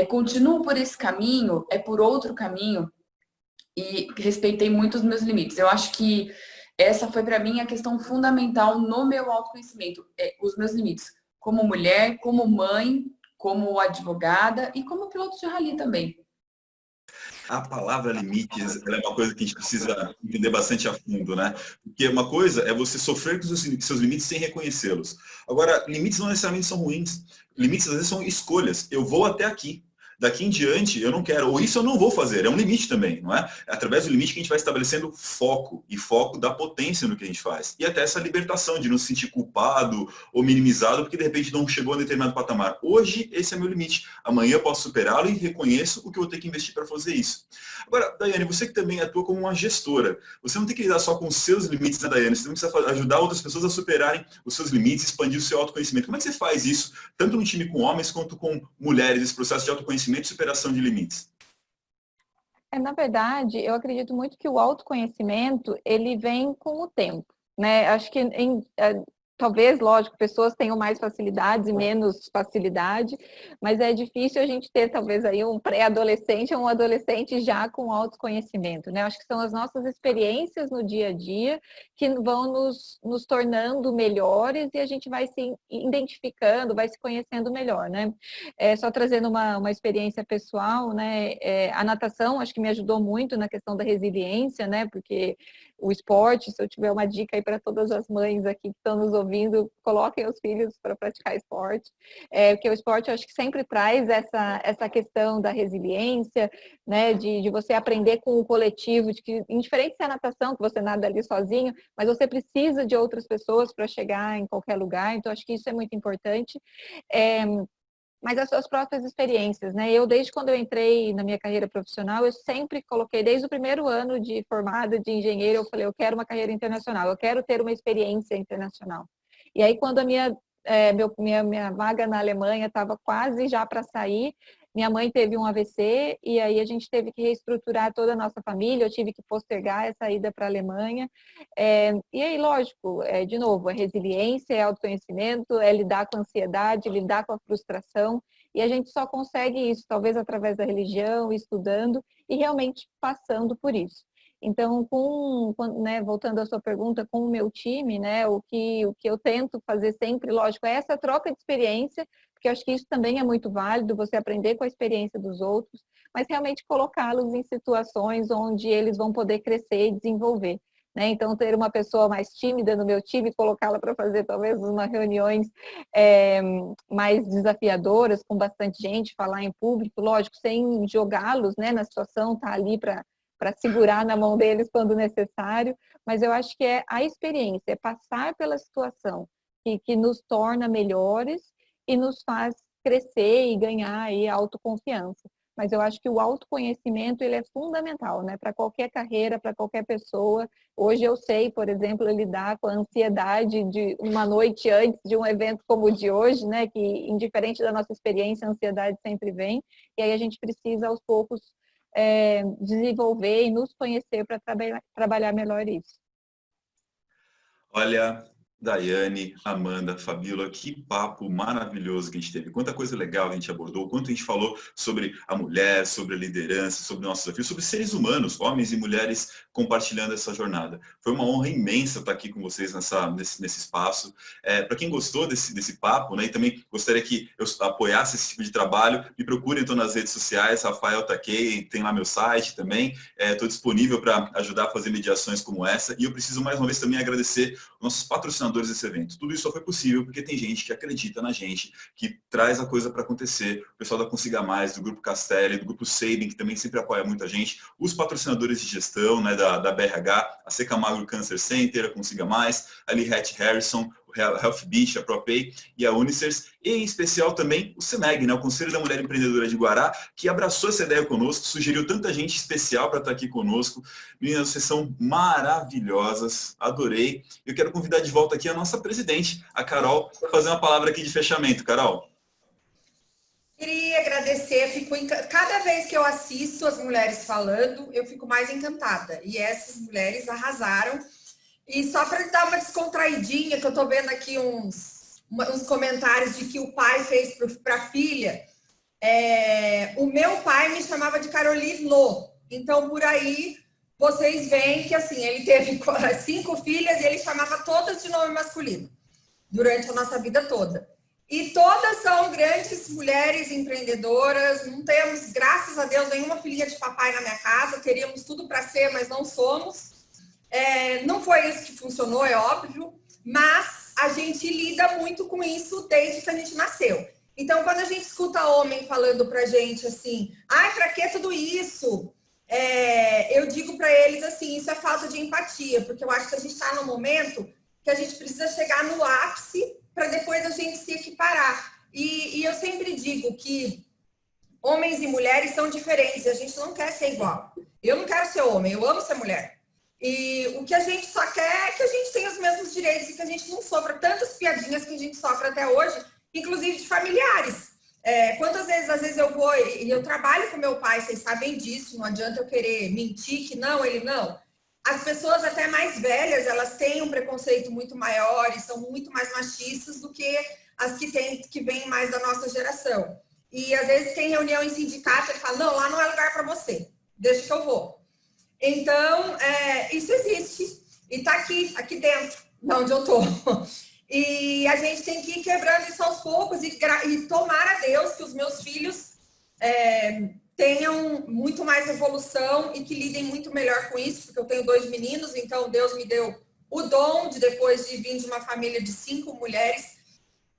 S2: Continuo por esse caminho, por outro caminho, e respeitei muito os meus limites. Eu acho que essa foi para mim a questão fundamental no meu autoconhecimento, os meus limites, como mulher, como mãe, como advogada e como piloto de rally também.
S1: A palavra limites é uma coisa que a gente precisa entender bastante a fundo, né? Porque uma coisa é você sofrer com os seus limites sem reconhecê-los. Agora, limites não necessariamente são ruins. Limites, às vezes, são escolhas. Eu vou até aqui. Daqui em diante, eu não quero, ou isso eu não vou fazer. É um limite também, não é? É através do limite que a gente vai estabelecendo foco, e foco da potência no que a gente faz. E até essa libertação de não se sentir culpado ou minimizado, porque de repente não chegou a um determinado patamar. Hoje, esse é meu limite. Amanhã eu posso superá-lo e reconheço o que eu vou ter que investir para fazer isso. Agora, Daiane, você que também atua como uma gestora, você não tem que lidar só com os seus limites, né, Daiane? Você também precisa ajudar outras pessoas a superarem os seus limites, expandir o seu autoconhecimento. Como é que você faz isso, tanto no time com homens quanto com mulheres, esse processo de autoconhecimento e superação de limites?
S3: Na verdade, eu acredito muito que o autoconhecimento, ele vem com o tempo, né? Acho que talvez, lógico, pessoas tenham mais facilidades e menos facilidade, mas é difícil a gente ter, talvez, aí um pré-adolescente ou um adolescente já com autoconhecimento, né? Acho que são as nossas experiências no dia a dia que vão nos tornando melhores e a gente vai se identificando, vai se conhecendo melhor, né? Só trazendo uma experiência pessoal, né? A natação, acho que me ajudou muito na questão da resiliência, né? Porque o esporte, se eu tiver uma dica aí para todas as mães aqui que estão nos ouvindo, coloquem os filhos para praticar esporte, porque o esporte eu acho que sempre traz essa questão da resiliência, né, de você aprender com o coletivo, de que, indiferente se é a natação, que você nada ali sozinho, mas você precisa de outras pessoas para chegar em qualquer lugar, então acho que isso é muito importante. Mas as suas próprias experiências, né? Eu, desde quando eu entrei na minha carreira profissional, eu sempre coloquei, desde o primeiro ano de formada de engenheiro, eu falei, eu quero uma carreira internacional, eu quero ter uma experiência internacional. E aí, quando a minha vaga na Alemanha estava quase já para sair, minha mãe teve um AVC e aí a gente teve que reestruturar toda a nossa família, eu tive que postergar essa ida para a Alemanha. E aí, lógico, de novo, é resiliência, é autoconhecimento, é lidar com a ansiedade, lidar com a frustração, e a gente só consegue isso, talvez através da religião, estudando e realmente passando por isso. Então, né, voltando à sua pergunta, com o meu time, né, o que eu tento fazer sempre, lógico, é essa troca de experiência, porque eu acho que isso também é muito válido, você aprender com a experiência dos outros, mas realmente colocá-los em situações onde eles vão poder crescer e desenvolver. né? Então, ter uma pessoa mais tímida no meu time, colocá-la para fazer talvez umas reuniões mais desafiadoras, com bastante gente, falar em público, lógico, sem jogá-los, né, na situação, tá ali para segurar na mão deles quando necessário, mas eu acho que é a experiência, é passar pela situação que nos torna melhores e nos faz crescer e ganhar aí autoconfiança. Mas eu acho que o autoconhecimento, ele é fundamental, né? Para qualquer carreira, para qualquer pessoa. Hoje eu sei, por exemplo, lidar com a ansiedade de uma noite antes de um evento como o de hoje, né? Que, indiferente da nossa experiência, a ansiedade sempre vem. E aí a gente precisa, aos poucos, desenvolver e nos conhecer para trabalhar melhor isso.
S1: Olha, Daiane, Amanda, Fabíola, que papo maravilhoso que a gente teve. Quanta coisa legal a gente abordou, quanto a gente falou sobre a mulher, sobre a liderança, sobre nossos desafios, sobre seres humanos, homens e mulheres compartilhando essa jornada. Foi uma honra imensa estar aqui com vocês nesse espaço. Para quem gostou desse papo, né, e também gostaria que eu apoiasse esse tipo de trabalho, me procure então nas redes sociais, Rafael Takei, tem lá meu site também. Estou disponível para ajudar a fazer mediações como essa. E eu preciso mais uma vez também agradecer nossos patrocinadores desse evento. Tudo isso só foi possível porque tem gente que acredita na gente, que traz a coisa para acontecer. O pessoal da Consiga Mais, do Grupo Castelli, do Grupo Sabin, que também sempre apoia muita gente. Os patrocinadores de gestão, né, da BRH, a Seca Magro Cancer Center, a Consiga Mais, a Lihat Harrison, o Health Beach, a ProPay e a Unicers, e em especial também o CEMEG, né, o Conselho da Mulher Empreendedora de Guará, que abraçou essa ideia conosco, sugeriu tanta gente especial para estar aqui conosco. Meninas, vocês são maravilhosas, adorei. Eu quero convidar de volta aqui a nossa presidente, a Carol, para fazer uma palavra aqui de fechamento. Carol.
S5: Queria agradecer, cada vez que eu assisto as mulheres falando, eu fico mais encantada. E essas mulheres arrasaram. E só para dar uma descontraidinha, que eu tô vendo aqui uns comentários de que o pai fez para a filha. O meu pai me chamava de Carolino. Então, por aí, vocês veem que assim, ele teve 5 filhas e ele chamava todas de nome masculino durante a nossa vida toda. E todas são grandes mulheres empreendedoras. Não temos, graças a Deus, nenhuma filhinha de papai na minha casa. Teríamos tudo para ser, mas não somos. Não foi isso que funcionou, é óbvio, mas a gente lida muito com isso desde que a gente nasceu. Então, quando a gente escuta homem falando pra gente assim, ai, pra que tudo isso? Eu digo pra eles assim, isso é falta de empatia, porque eu acho que a gente tá num momento que a gente precisa chegar no ápice para depois a gente se equiparar. E eu sempre digo que homens e mulheres são diferentes, a gente não quer ser igual. Eu não quero ser homem, eu amo ser mulher. E o que a gente só quer é que a gente tenha os mesmos direitos e que a gente não sofra tantas piadinhas que a gente sofre até hoje, inclusive de familiares. Quantas vezes, às vezes eu vou, e eu trabalho com meu pai, vocês sabem disso, não adianta eu querer mentir que não, ele não. As pessoas até mais velhas, elas têm um preconceito muito maior e são muito mais machistas do que as que vêm mais da nossa geração. E às vezes tem reunião em sindicato e fala, não, lá não é lugar para você, deixa que eu vou. Então, isso existe e está aqui dentro, de onde eu estou. E a gente tem que ir quebrando isso aos poucos e tomar a Deus que os meus filhos tenham muito mais evolução e que lidem muito melhor com isso, porque eu tenho 2 meninos, então Deus me deu o dom de, depois de vir de uma família de 5 mulheres,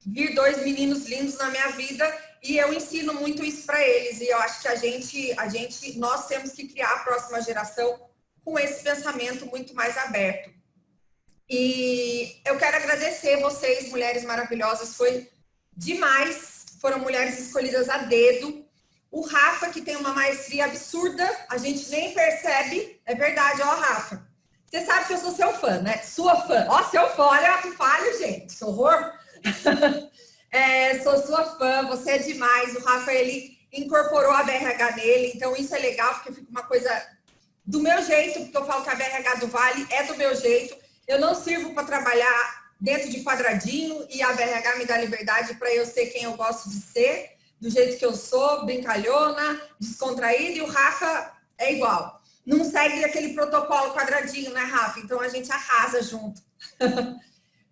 S5: vir 2 meninos lindos na minha vida. E eu ensino muito isso para eles. E eu acho que nós temos que criar a próxima geração com esse pensamento muito mais aberto. E eu quero agradecer vocês, mulheres maravilhosas. Foi demais. Foram mulheres escolhidas a dedo. O Rafa, que tem uma maestria absurda, a gente nem percebe. É verdade, ó, Rafa. Você sabe que eu sou seu fã, né? Sua fã. Ó, seu fã, olha que falho, gente. Que horror. Sou sua fã, você é demais. O Rafa, ele incorporou a BRH nele, então isso é legal, porque fica uma coisa do meu jeito, porque eu falo que a BRH do Vale é do meu jeito. Eu não sirvo para trabalhar dentro de quadradinho e a BRH me dá liberdade para eu ser quem eu gosto de ser, do jeito que eu sou, brincalhona, descontraída, e o Rafa é igual. Não segue aquele protocolo quadradinho, né, Rafa? Então a gente arrasa junto.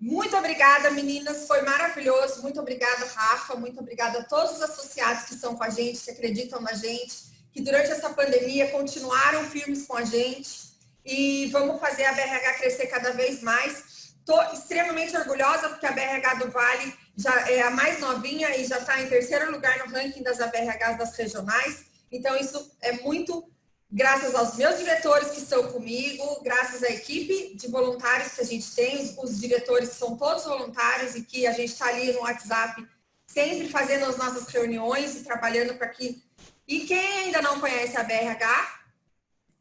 S5: Muito obrigada, meninas, foi maravilhoso. Muito obrigada, Rafa. Muito obrigada a todos os associados que estão com a gente, que acreditam na gente, que durante essa pandemia continuaram firmes com a gente. e vamos fazer a BRH crescer cada vez mais. Estou extremamente orgulhosa porque a BRH do Vale já é a mais novinha e já está em 3º lugar no ranking das ABRHs das regionais. Então, isso é muito graças aos meus diretores que estão comigo, graças à equipe de voluntários que a gente tem, os diretores são todos voluntários e que a gente está ali no WhatsApp sempre fazendo as nossas reuniões e trabalhando para que... E quem ainda não conhece a BRH,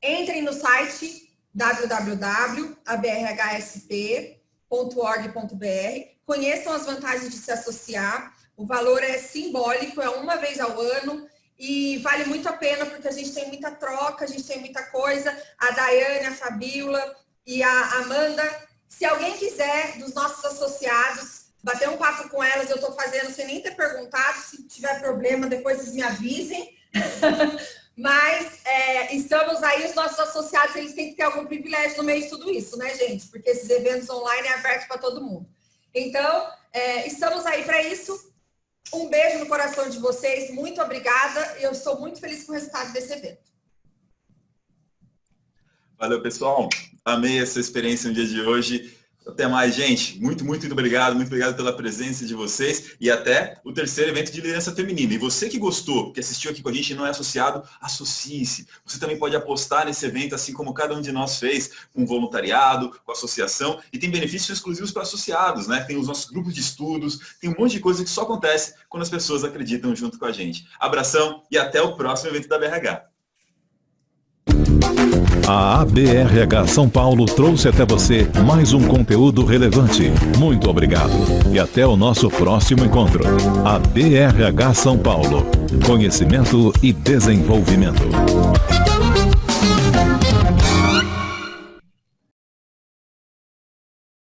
S5: entrem no site www.abrhsp.org.br, conheçam as vantagens de se associar, o valor é simbólico, é uma vez ao ano, e vale muito a pena, porque a gente tem muita troca, a gente tem muita coisa. A Daiane, a Fabíola e a Amanda. Se alguém quiser, dos nossos associados, bater um papo com elas, eu estou fazendo sem nem ter perguntado. Se tiver problema, depois eles me avisem. Mas estamos aí, os nossos associados, eles têm que ter algum privilégio no meio de tudo isso, né, gente? Porque esses eventos online é aberto para todo mundo. Então, estamos aí para isso. Um beijo no coração de vocês, muito obrigada. Eu estou muito feliz com o resultado desse evento.
S1: Valeu, pessoal. Amei essa experiência no dia de hoje. Até mais, gente. Muito obrigado pela presença de vocês e até o 3º evento de liderança feminina. E você que gostou, que assistiu aqui com a gente e não é associado, associe-se. Você também pode apostar nesse evento, assim como cada um de nós fez, com voluntariado, com associação, e tem benefícios exclusivos para associados, né? Tem os nossos grupos de estudos, tem um monte de coisa que só acontece quando as pessoas acreditam junto com a gente. Abração e até o próximo evento da BRH.
S6: A ABRH São Paulo trouxe até você mais um conteúdo relevante. Muito obrigado e até o nosso próximo encontro. A BRH São Paulo. Conhecimento e desenvolvimento.